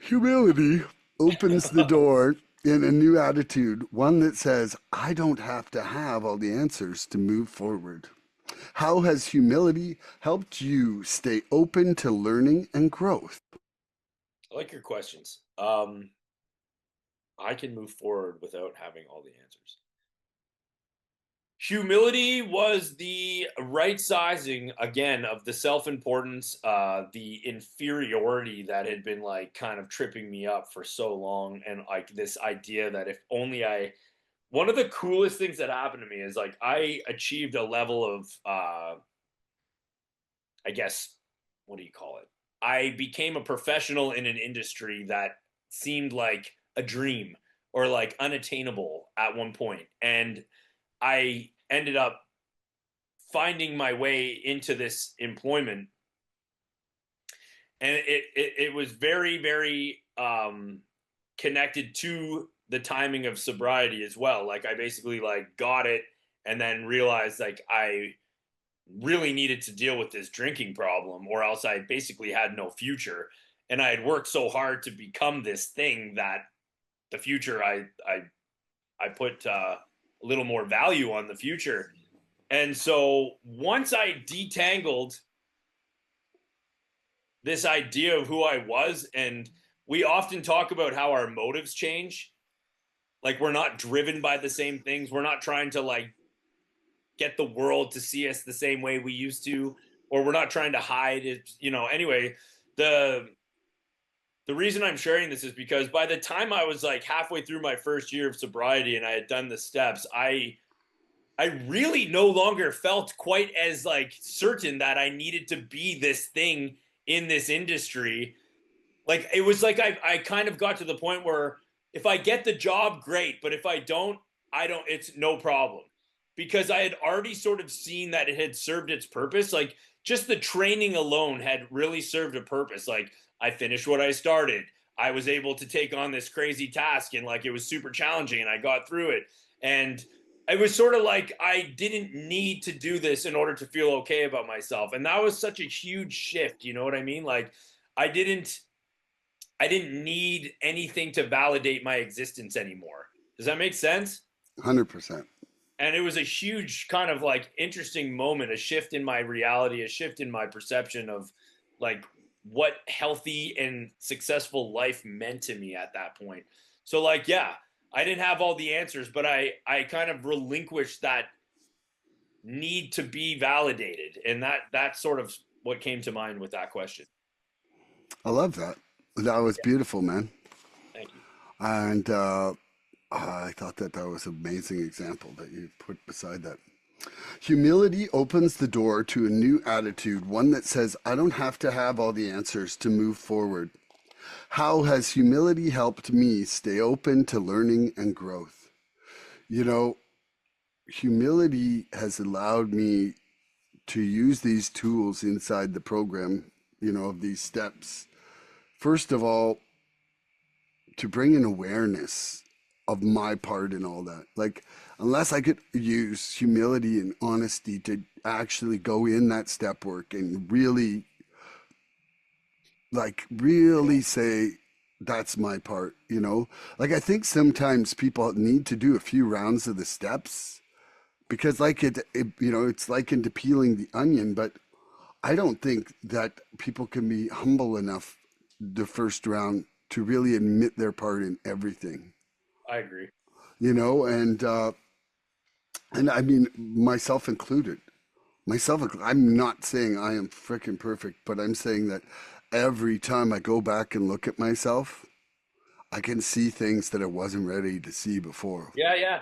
Humility opens the door in a new attitude, one that says, "I don't have to have all the answers to move forward." How has humility helped you stay open to learning and growth? I like your questions. I can move forward without having all the answers. Humility was the right sizing again of the self-importance, the inferiority that had been like kind of tripping me up for so long, and like this idea that if only I one of the coolest things that happened to me is like I achieved a level of I guess what do you call it? I became a professional in an industry that seemed like a dream or like unattainable at one point. And I ended up finding my way into this employment, and it was very very connected to the timing of sobriety as well. Like I basically like got it and then realized like I really needed to deal with this drinking problem or else I basically had no future, and I had worked so hard to become this thing that the future I put a little more value on the future. And so once I detangled this idea of who I was, and we often talk about how our motives change. Like we're not driven by the same things. We're not trying to like get the world to see us the same way we used to, or we're not trying to hide it. Anyway, the the reason I'm sharing this is because by the time I was like halfway through my first year of sobriety and I had done the steps, I really no longer felt quite as like certain that I needed to be this thing in this industry. Like it was like I kind of got to the point where if I get the job, great, but if I don't, I don't. It's no problem because I had already sort of seen that it had served its purpose. Like just the training alone had really served a purpose. Like I finished what I started. I was able to take on this crazy task and like it was super challenging and I got through it. And it was sort of like I didn't need to do this in order to feel okay about myself. And that was such a huge shift, you know what I mean? Like I didn't I didn't need anything to validate my existence anymore. Does that make sense? 100%. And it was a huge kind of like interesting moment, a shift in my reality, a shift in my perception of like what healthy and successful life meant to me at that point. So like yeah, I didn't have all the answers, but I kind of relinquished that need to be validated, and that's sort of what came to mind with that question. I love that. That was Yeah, beautiful, man. thank you. And I thought that that was an amazing example that you put beside that. Humility opens the door to a new attitude, one that says, "I don't have to have all the answers to move forward." How has humility helped me stay open to learning and growth? You know, humility has allowed me to use these tools inside the program, of these steps. First of all, to bring an awareness of my part in all that. Like, unless I could use humility and honesty to actually go in that step work and really, like, really say, that's my part. Like, I think sometimes people need to do a few rounds of the steps because, like, it's like into peeling the onion, but I don't think that people can be humble enough the first round to really admit their part in everything. I agree. And I mean myself included. I'm not saying I am freaking perfect, but I'm saying that every time I go back and look at myself, I can see things that I wasn't ready to see before. Yeah, yeah,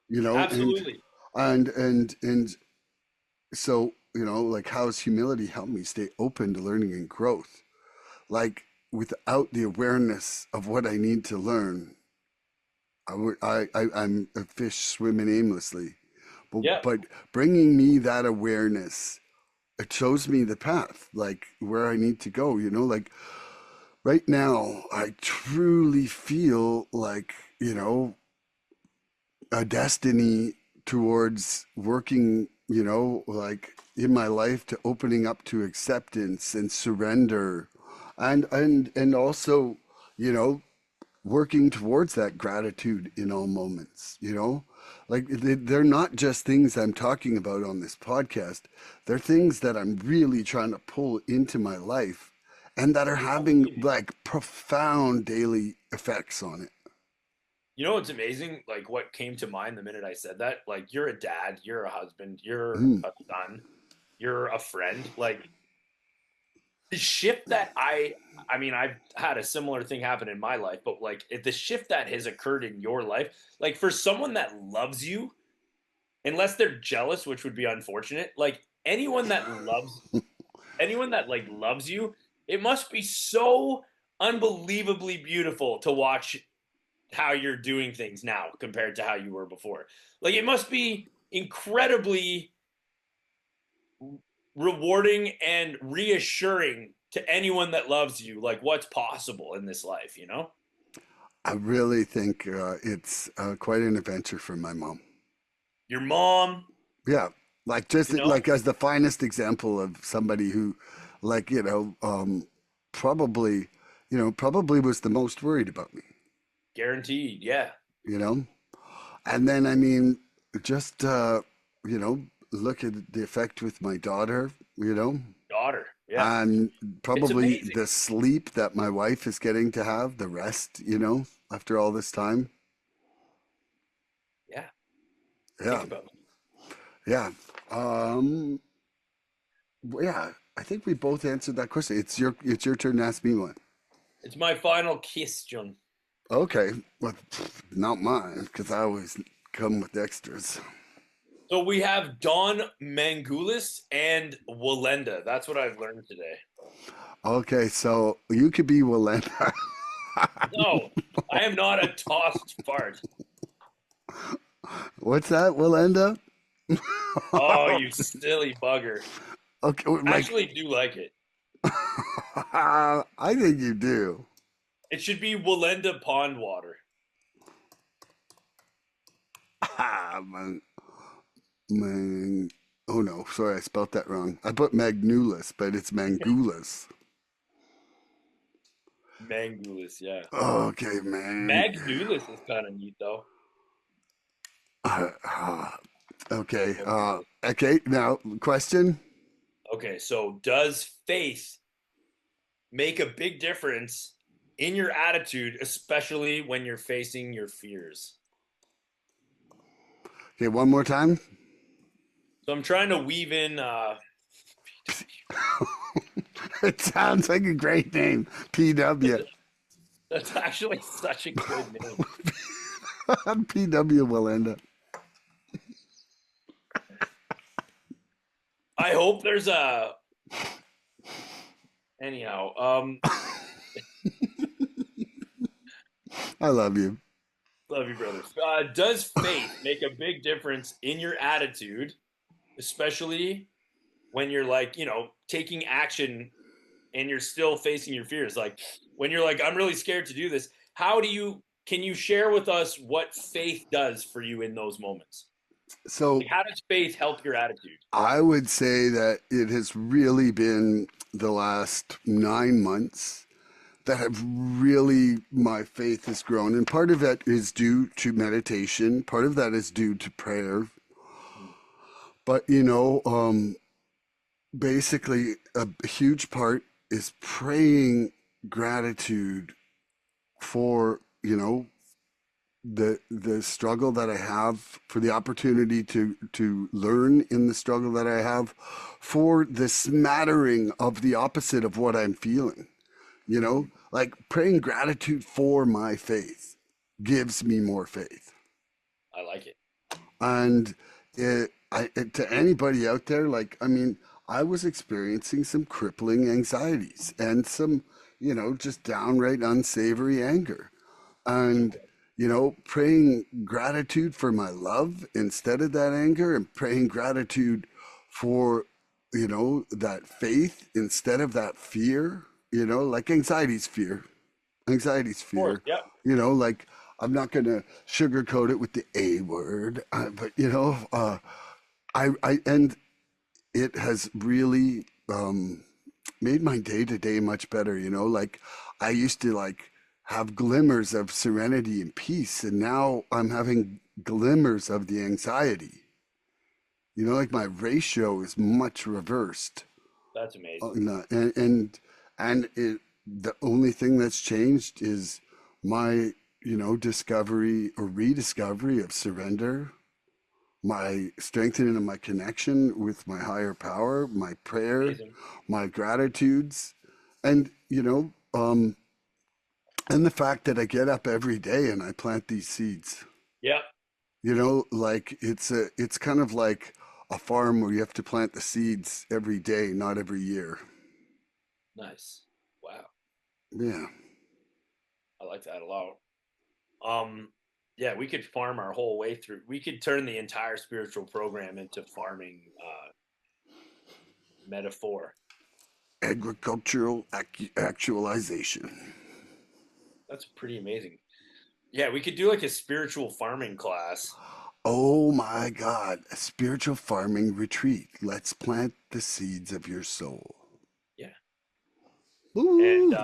You know, and absolutely. and so, like, how has humility helped me stay open to learning and growth? Like, without the awareness of what I need to learn, I'm a fish swimming aimlessly. But, Yeah. but bringing me that awareness, it shows me the path, like where I need to go. Like right now, I truly feel like, a destiny towards working, like in my life to opening up to acceptance and surrender and also, you know, working towards that gratitude in all moments, like they're not just things I'm talking about on this podcast. They're things that I'm really trying to pull into my life and that are You know, having like profound daily effects on it. you know what's amazing? Like what came to mind the minute I said that? Like you're a dad, you're a husband, you're Mm. a son, you're a friend. Like the shift that I mean, I've had a similar thing happen in my life, but like the shift that has occurred in your life, like for someone that loves you, unless they're jealous, which would be unfortunate, like anyone that like loves you, it must be so unbelievably beautiful to watch how you're doing things now compared to how you were before. Like it must be incredibly rewarding and reassuring to anyone that loves you, like what's possible in this life, you know? I really think it's quite an adventure for my mom. Your mom, Yeah, like just you know, like as the finest example of somebody who, like, probably, probably was the most worried about me. guaranteed, yeah. You know, and then I mean, just you know, look at the effect with my daughter. You know, Daughter, yeah. and It's probably amazing. the sleep that my wife is getting to have, the rest. After all this time. Yeah. Think Yeah, about it. yeah. Um, yeah, I think we both answered that question. It's your turn to ask me one. It's my final kiss, John. Okay, well, not mine because I always come with extras. So we have Don Mangulis and Walenda. That's what I've learned today. Okay, so you could be Walenda. No, I am not a tossed fart. What's that, Walenda? Oh, you silly bugger. Okay, I like actually do like it. I think you do. It should be Walenda Pond Water. Man, man. Oh no, sorry, I spelt that wrong. I put Magnulus, but it's Mangulus. Mangulis, yeah. Okay, man. Magnulis is kind of neat, though. Uh, uh, okay, Mangulis. okay. Now, question. Okay, so does faith make a big difference in your attitude, especially when you're facing your fears? Okay, one more time. So I'm trying to weave in It sounds like a great name, PW. that's actually such a good name. PW will end up. I hope there's a anyhow. I love you. Love you, brother. Does faith make a big difference in your attitude, especially when you're like, taking action and you're still facing your fears? Like when you're like, I'm really scared to do this. Can you share with us what faith does for you in those moments? So Like, how does faith help your attitude? I would say that it has really been the last 9 months that have really, my faith has grown. And part of that is due to meditation, part of that is due to prayer. But, basically, a huge part is praying gratitude for, the struggle that I have, for the opportunity to learn in the struggle that I have, for the smattering of the opposite of what I'm feeling. Like praying gratitude for my faith gives me more faith. I like it. And to anybody out there, like, I mean, I was experiencing some crippling anxieties and some, just downright unsavory anger. And, praying gratitude for my love instead of that anger, and praying gratitude for, that faith instead of that fear, like anxiety's Of course. fear, Yep. like I'm not going to sugarcoat it with the A word, but, and it has really made my day to day much better. Like I used to like have glimmers of serenity and peace, and now I'm having glimmers of the anxiety. Like my ratio is much reversed. That's amazing. And the only thing that's changed is my discovery or rediscovery of surrender, my strengthening of my connection with my higher power, my prayer, Amazing. my gratitudes, and and the fact that I get up every day and I plant these seeds. Yep. Like it's kind of like a farm where you have to plant the seeds every day, not every year. Nice. Wow. Yeah. I like that a lot. Um, yeah, we could farm our whole way through. We could turn the entire spiritual program into farming metaphor. Agricultural actualization. That's pretty amazing. Yeah, we could do like a spiritual farming class. Oh my God, a spiritual farming retreat. Let's plant the seeds of your soul. Yeah. And Ooh.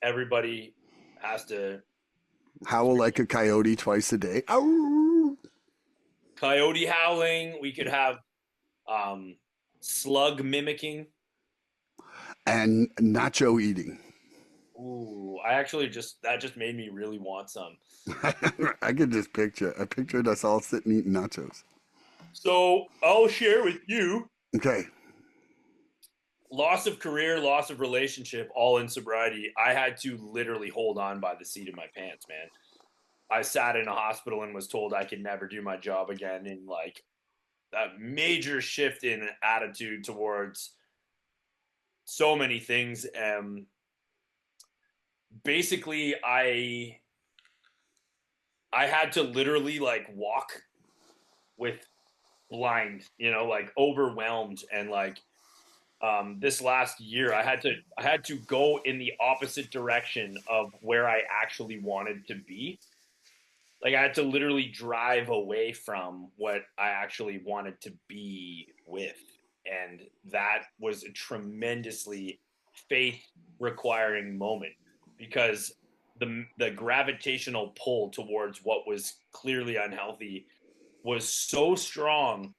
everybody has to Howl like a coyote twice a day. Ow. coyote howling. We could have um, slug mimicking. And nacho eating. Ooh, that just made me really want some. I could just I pictured us all sitting eating nachos. So I'll share with you Okay. loss of career, loss of relationship, all in sobriety. I had to literally hold on by the seat of my pants, man. I sat in a hospital and was told I could never do my job again, in like a major shift in attitude towards so many things. Basically, I had to literally like walk with blind, like overwhelmed, and like this last year I had to go in the opposite direction of where I actually wanted to be. Like I had to literally drive away from what I actually wanted to be with. And that was a tremendously faith requiring moment, because the gravitational pull towards what was clearly unhealthy was so strong.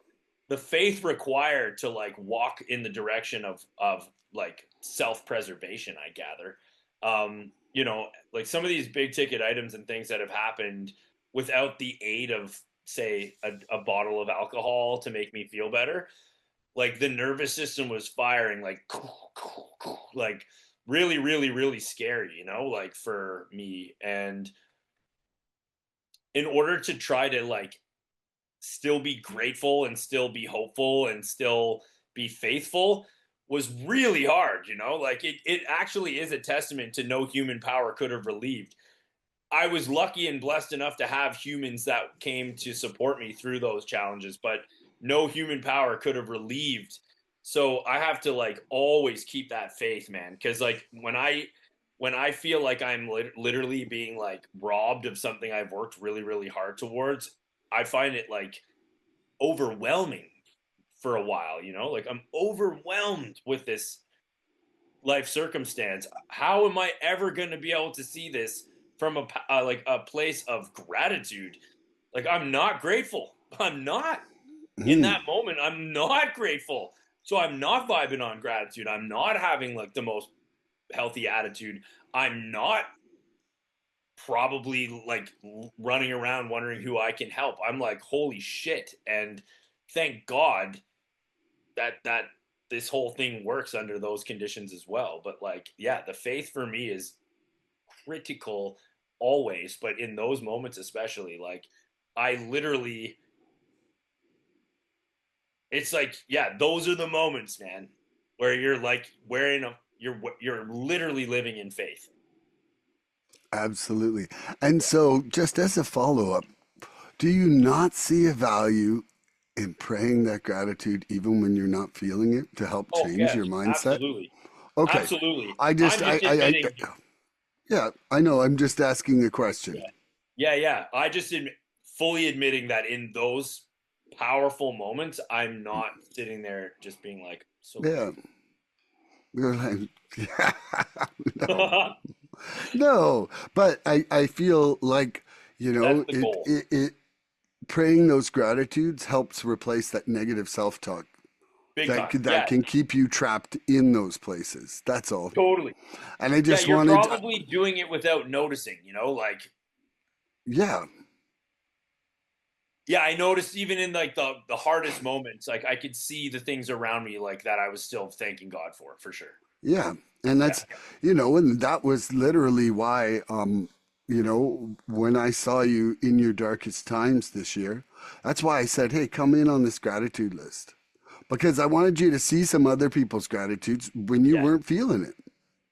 The faith required to like walk in the direction of like self-preservation, I gather. Like some of these big ticket items and things that have happened without the aid of, say, a bottle of alcohol to make me feel better. Like the nervous system was firing like like really, really, really scary, like for me. And in order to try to like still be grateful and still be hopeful and still be faithful was really hard. Like it actually is a testament to no human power could have relieved. I was lucky and blessed enough to have humans that came to support me through those challenges, but no human power could have relieved. So I have to like always keep that faith, man, because like when I feel like I'm literally being like robbed of something I've worked really really hard towards, I find it like overwhelming for a while, like I'm overwhelmed with this life circumstance. How am I ever going to be able to see this from like a place of gratitude? Like I'm not grateful. I'm not in Hmm. that moment. I'm not grateful. So I'm not vibing on gratitude. I'm not having like the most healthy attitude. I'm not probably like running around wondering who I can help. I'm like, holy shit. And thank God that this whole thing works under those conditions as well. But like, yeah, the faith for me is critical always, but in those moments especially, like I literally, it's like, yeah, those are the moments, man, where you're like wearing a you're literally living in faith. Absolutely. And so, just as a follow up, do you not see a value in praying that gratitude even when you're not feeling it to help Oh change yes, your mindset? absolutely, Okay. absolutely. I just, I'm just admitting, yeah, I know. I'm just asking a question. yeah, yeah. I just fully admitting that in those powerful moments, I'm not sitting there just being like so Yeah. grateful. You're like, yeah, no, no. But I feel like, That's the goal. praying those gratitudes helps replace that negative self-talk Big that time. that Yeah, can keep you trapped in those places. That's all. totally. And I Yeah, just you're wanted, probably doing it without noticing, like yeah, yeah, I noticed even in like the hardest moments, like I could see the things around me like that I was still thanking God for sure. yeah. And Yeah. that's, and that was literally why, when I saw you in your darkest times this year, that's why I said, hey, come in on this gratitude list. Because I wanted you to see some other people's gratitudes when you Yeah. weren't feeling it,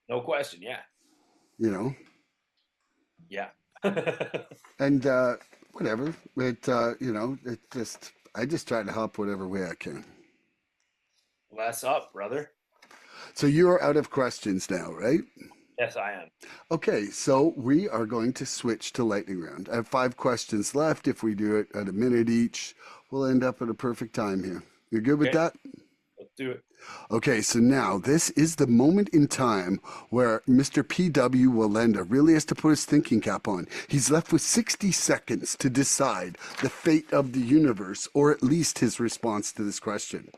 No question. Yeah. you know? Yeah. And whatever. I just try to help whatever way I can. Less up, brother. So you're out of questions now, right? Yes, I am. Okay, so we are going to switch to lightning round. I have 5 questions left. If we do it at a minute each, we'll end up at a perfect time here. You good with Okay, that? let's do it. Okay, so now this is the moment in time where Mr. PW Walenda really has to put his thinking cap on. He's left with 60 seconds to decide the fate of the universe, or at least his response to this question.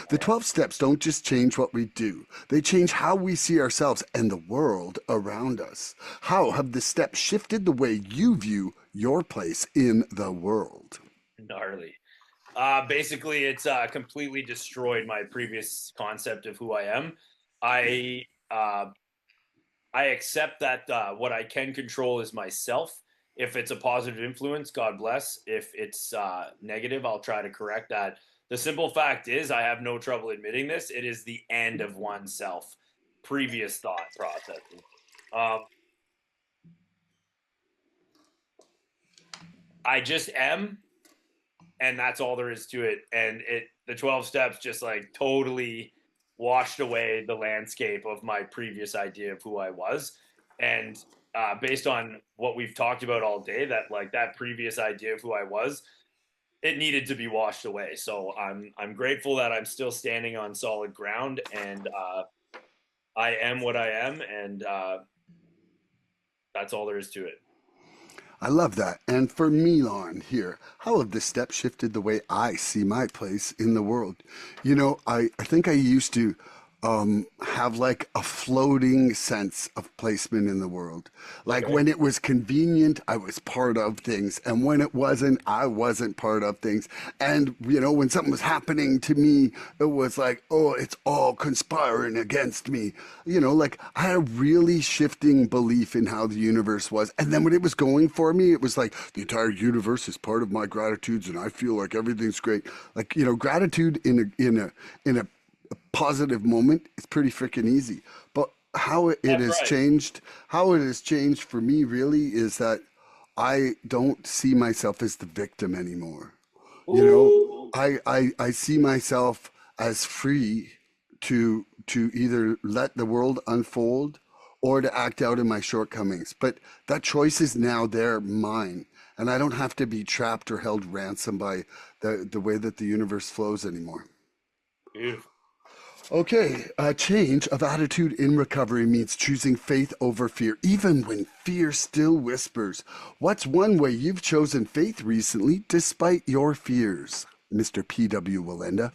The 12 steps don't just change what we do, they change how we see ourselves and the world around us. How have the steps shifted the way you view your place in the world? Gnarly. Basically, it's completely destroyed my previous concept of who I am. I uh, I accept that what I can control is myself. If it's a positive influence, God bless. If it's negative, I'll try to correct that. The simple fact is, I have no trouble admitting this. It is the end of oneself. Previous thought processes. Um, I just am, and that's all there is to it. And the 12 steps just like totally washed away the landscape of my previous idea of who I was. And based on what we've talked about all day, that like that previous idea of who I was, it needed to be washed away. So I'm grateful that I'm still standing on solid ground, and I am what I am, and that's all there is to it. I love that. And for Milan here, how have the steps shifted the way I see my place in the world? I think I used to have like a floating sense of placement in the world. Like Okay. when it was convenient, I was part of things. And when it wasn't, I wasn't part of things. And, when something was happening to me, it was like, oh, it's all conspiring against me. Like I had a really shifting belief in how the universe was. And then when it was going for me, it was like the entire universe is part of my gratitudes and I feel like everything's great. Like, gratitude in a positive moment is pretty freaking easy. But how it That's has right. changed, how it has changed for me really is that I don't see myself as the victim anymore. You know, Ooh. I see myself as free to either let the world unfold or to act out in my shortcomings. But that choice is now there, mine. And I don't have to be trapped or held ransom by the way that the universe flows anymore. Beautiful. Okay, a change of attitude in recovery means choosing faith over fear, even when fear still whispers. What's one way you've chosen faith recently despite your fears, Mr. P.W. Walenda?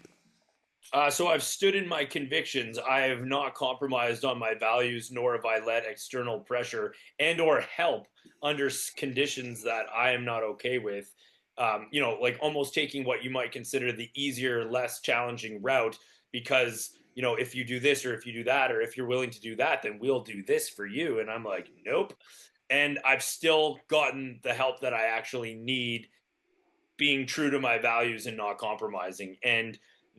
So I've stood in my convictions. I have not compromised on my values, nor have I let external pressure and or help under conditions that I am not okay with. Like almost taking what you might consider the easier, less challenging route, because if you do this or if you do that, or if you're willing to do that, then we'll do this for you. And I'm like, nope. And I've still gotten the help that I actually need, being true to my values and not compromising. And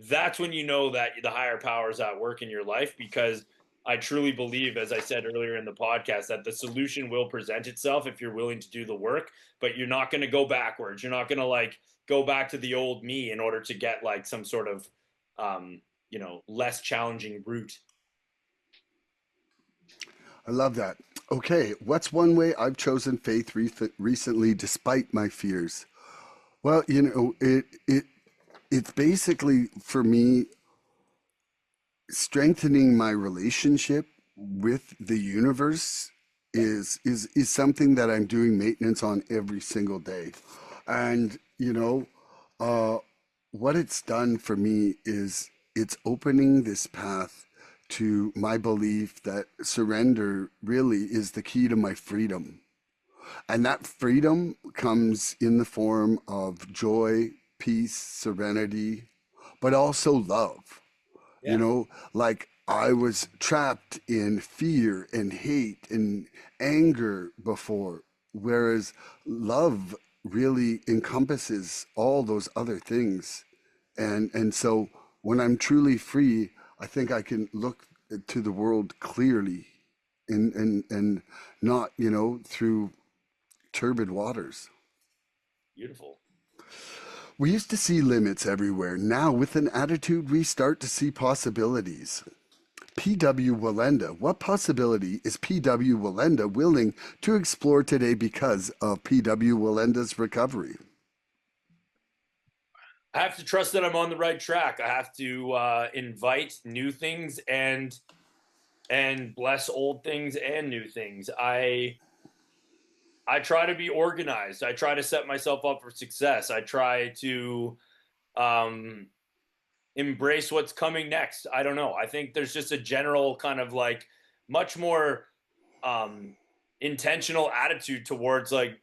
that's when you know that the higher power is at work in your life, because I truly believe, as I said earlier in the podcast, that the solution will present itself if you're willing to do the work, but you're not going to go backwards. You're not going to like go back to the old me in order to get like some sort of, less challenging route. I love that. Okay, what's one way I've chosen faith recently despite my fears? Well, it's basically for me strengthening my relationship with the universe is something that I'm doing maintenance on every single day. And uh, what it's done for me is it's opening this path to my belief that surrender really is the key to my freedom. And that freedom comes in the form of joy, peace, serenity, but also love. You Yeah. know, like I was trapped in fear and hate and anger before, whereas love really encompasses all those other things. And so when I'm truly free, I think I can look to the world clearly and not, through turbid waters. Beautiful. We used to see limits everywhere. Now, with an attitude, we start to see possibilities. P.W. Walenda, what possibility is P.W. Walenda willing to explore today because of P.W. Walenda's recovery? I have to trust that I'm on the right track. I have to invite new things and bless old things and new things. I try to be organized. I try to set myself up for success. I try to um embrace what's coming next. I don't know. I think there's just a general kind of like much more um intentional attitude towards like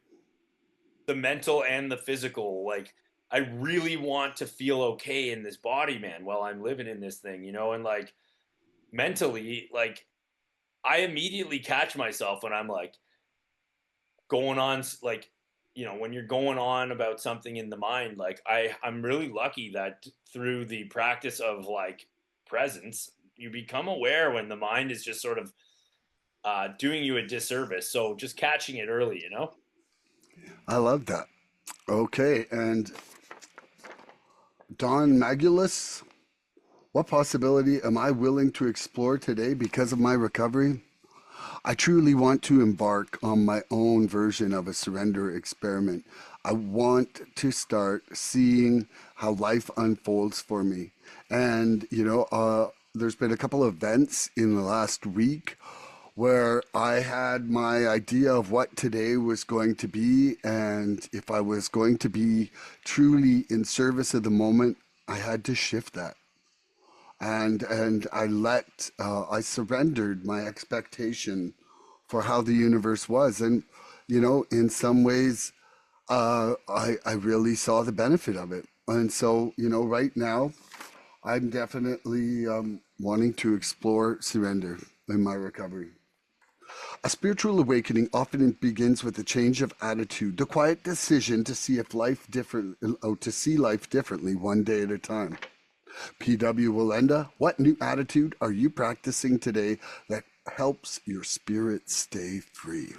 the mental and the physical. Like I really want to feel okay in this body, man, while I'm living in this thing, and like mentally, like I immediately catch myself when I'm like going on like when you're going on about something in the mind. Like I'm really lucky that through the practice of like presence, you become aware when the mind is just sort of doing you a disservice. So just catching it early. I love that. Okay, and Don Magulus, what possibility am I willing to explore today because of my recovery? I truly want to embark on my own version of a surrender experiment. I want to start seeing how life unfolds for me. And, there's been a couple of events in the last week where I had my idea of what today was going to be. And if I was going to be truly in service of the moment, I had to shift that. And I surrendered my expectation for how the universe was. And, in some ways, I really saw the benefit of it. And so, right now, I'm definitely wanting to explore surrender in my recovery. A spiritual awakening often begins with a change of attitude, the quiet decision to see to see life differently one day at a time. P.W. Walenda, what new attitude are you practicing today that helps your spirit stay free?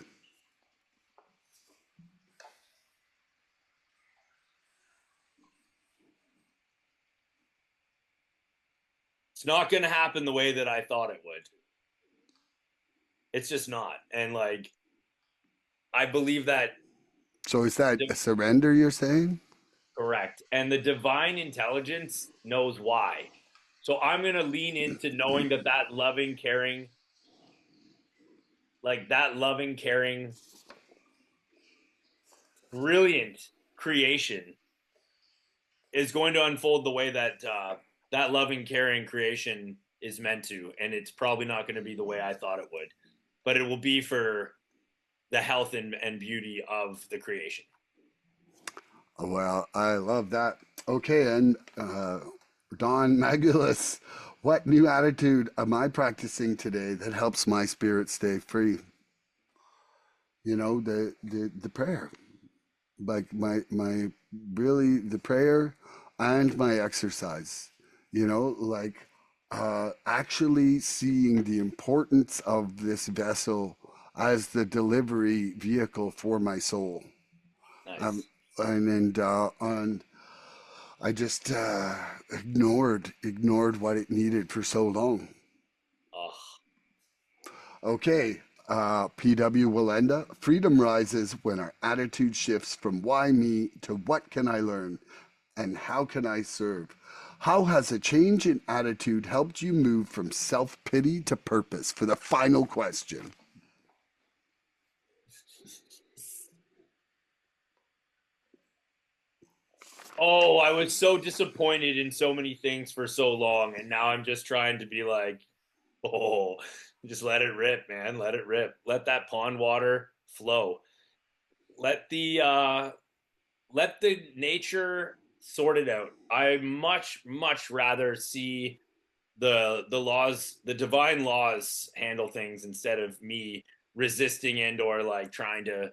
It's not going to happen the way that I thought it would. It's just not. And like, I believe that. So is that a surrender you're saying? Correct. And the divine intelligence knows why. So I'm going to lean into knowing that loving, caring, that loving, caring, brilliant creation is going to unfold the way that that loving, caring creation is meant to. And it's probably not going to be the way I thought it would, but it will be for the health and beauty of the creation. Well, I love that. Okay, and Don Magulus, what new attitude am I practicing today that helps my spirit stay free? You know, the prayer, like my really the prayer and my exercise. You know, like actually seeing the importance of this vessel as the delivery vehicle for my soul. Um, Nice. and on I just ignored what it needed for so long. Oh, Okay, PW Willenda. Freedom rises when our attitude shifts from why me to what can I learn and how can I serve. How has a change in attitude helped you move from self pity to purpose? For the final question. oh, I was so disappointed in so many things for so long, and now I'm just trying to be like, oh, just let it rip, man. Let it rip. Let that pond water flow. Let the nature sort it out. I much rather see the laws, the divine laws handle things instead of me resisting and or like trying to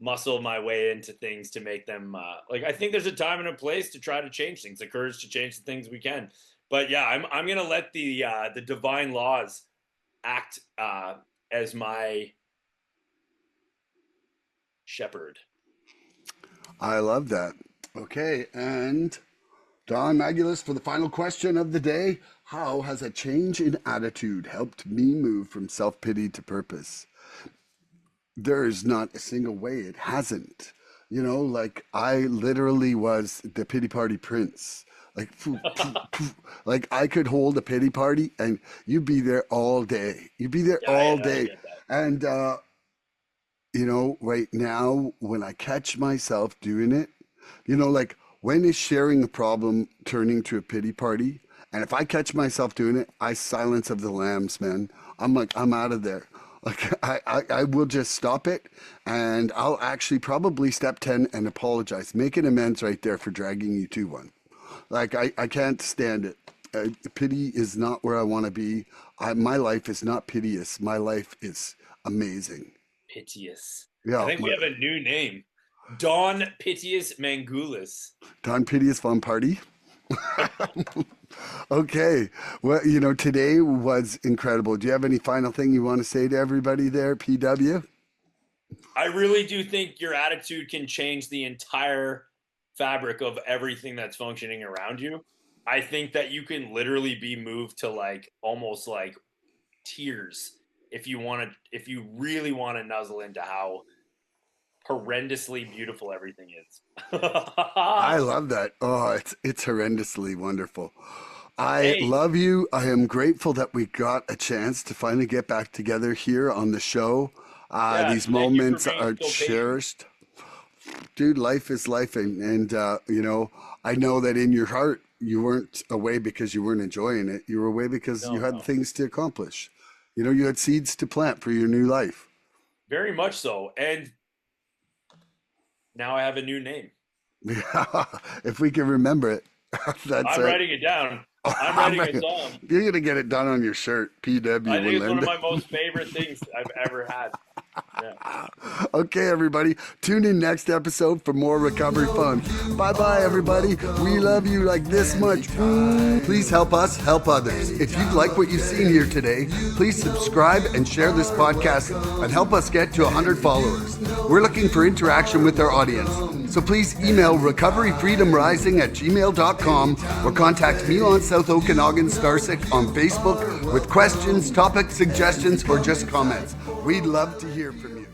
muscle my way into things to make them I think there's a time and a place to try to change things, the courage to change the things we can. But yeah, I'm gonna let the divine laws act as my shepherd. I love that. Okay, and Don Magulus for the final question of the day. How has a change in attitude helped me move from self pity to purpose? There is not a single way it hasn't. You know, like I literally was the pity party prince. Like, phew, phew, phew. Like I could hold a pity party and you'd be there all day. You'd be there Yeah, all I day. get that. And, you know, right now, when I catch myself doing it, you know, like when is sharing a problem turning to a pity party? And if I catch myself doing it, I silence of the lambs, man. I'm like, I'm out of there. Like I will just stop it and I'll actually probably step 10 and apologize. Make an amends right there for dragging you to one. Like I can't stand it. Pity is not where I want to be. My life is not piteous. My life is amazing. Piteous. I Yeah, think we have a new name. Don Piteous Mangulus. Don Piteous Fun Party. Okay. Well, you know, today was incredible. Do you have any final thing you want to say to everybody there, PW? I really do think your attitude can change the entire fabric of everything that's functioning around you. I think that you can literally be moved to like almost like tears if you really want to nuzzle into how horrendously beautiful everything is. I love that. Oh, it's horrendously wonderful. I Hey, love you. I am grateful that we got a chance to finally get back together here on the show. yeah, These thank you for moments being are so patient. cherished. Dude, life is life. And you know, I know that in your heart, you weren't away because you weren't enjoying it. You were away because you No, had no. things to accomplish. You know, you had seeds to plant for your new life. Very much so. And now I have a new name. If we can remember it, that's I'm it. writing it down. I'm I'm writing a gonna- song. You're gonna get it done on your shirt, I PW think it's one of Winlinda. my most favorite things I've ever had. Okay, everybody. Tune in next episode for more recovery fun. Bye-bye, everybody. We love you like this much. Please help us help others. If you've liked what you've seen here today, please subscribe and share this podcast and help us get to 100 followers. We're looking for interaction with our audience. So please email recoveryfreedomrising@gmail.com or contact Milan South Okanagan Starcic on Facebook with questions, topic suggestions, or just comments. We'd love to hear from you.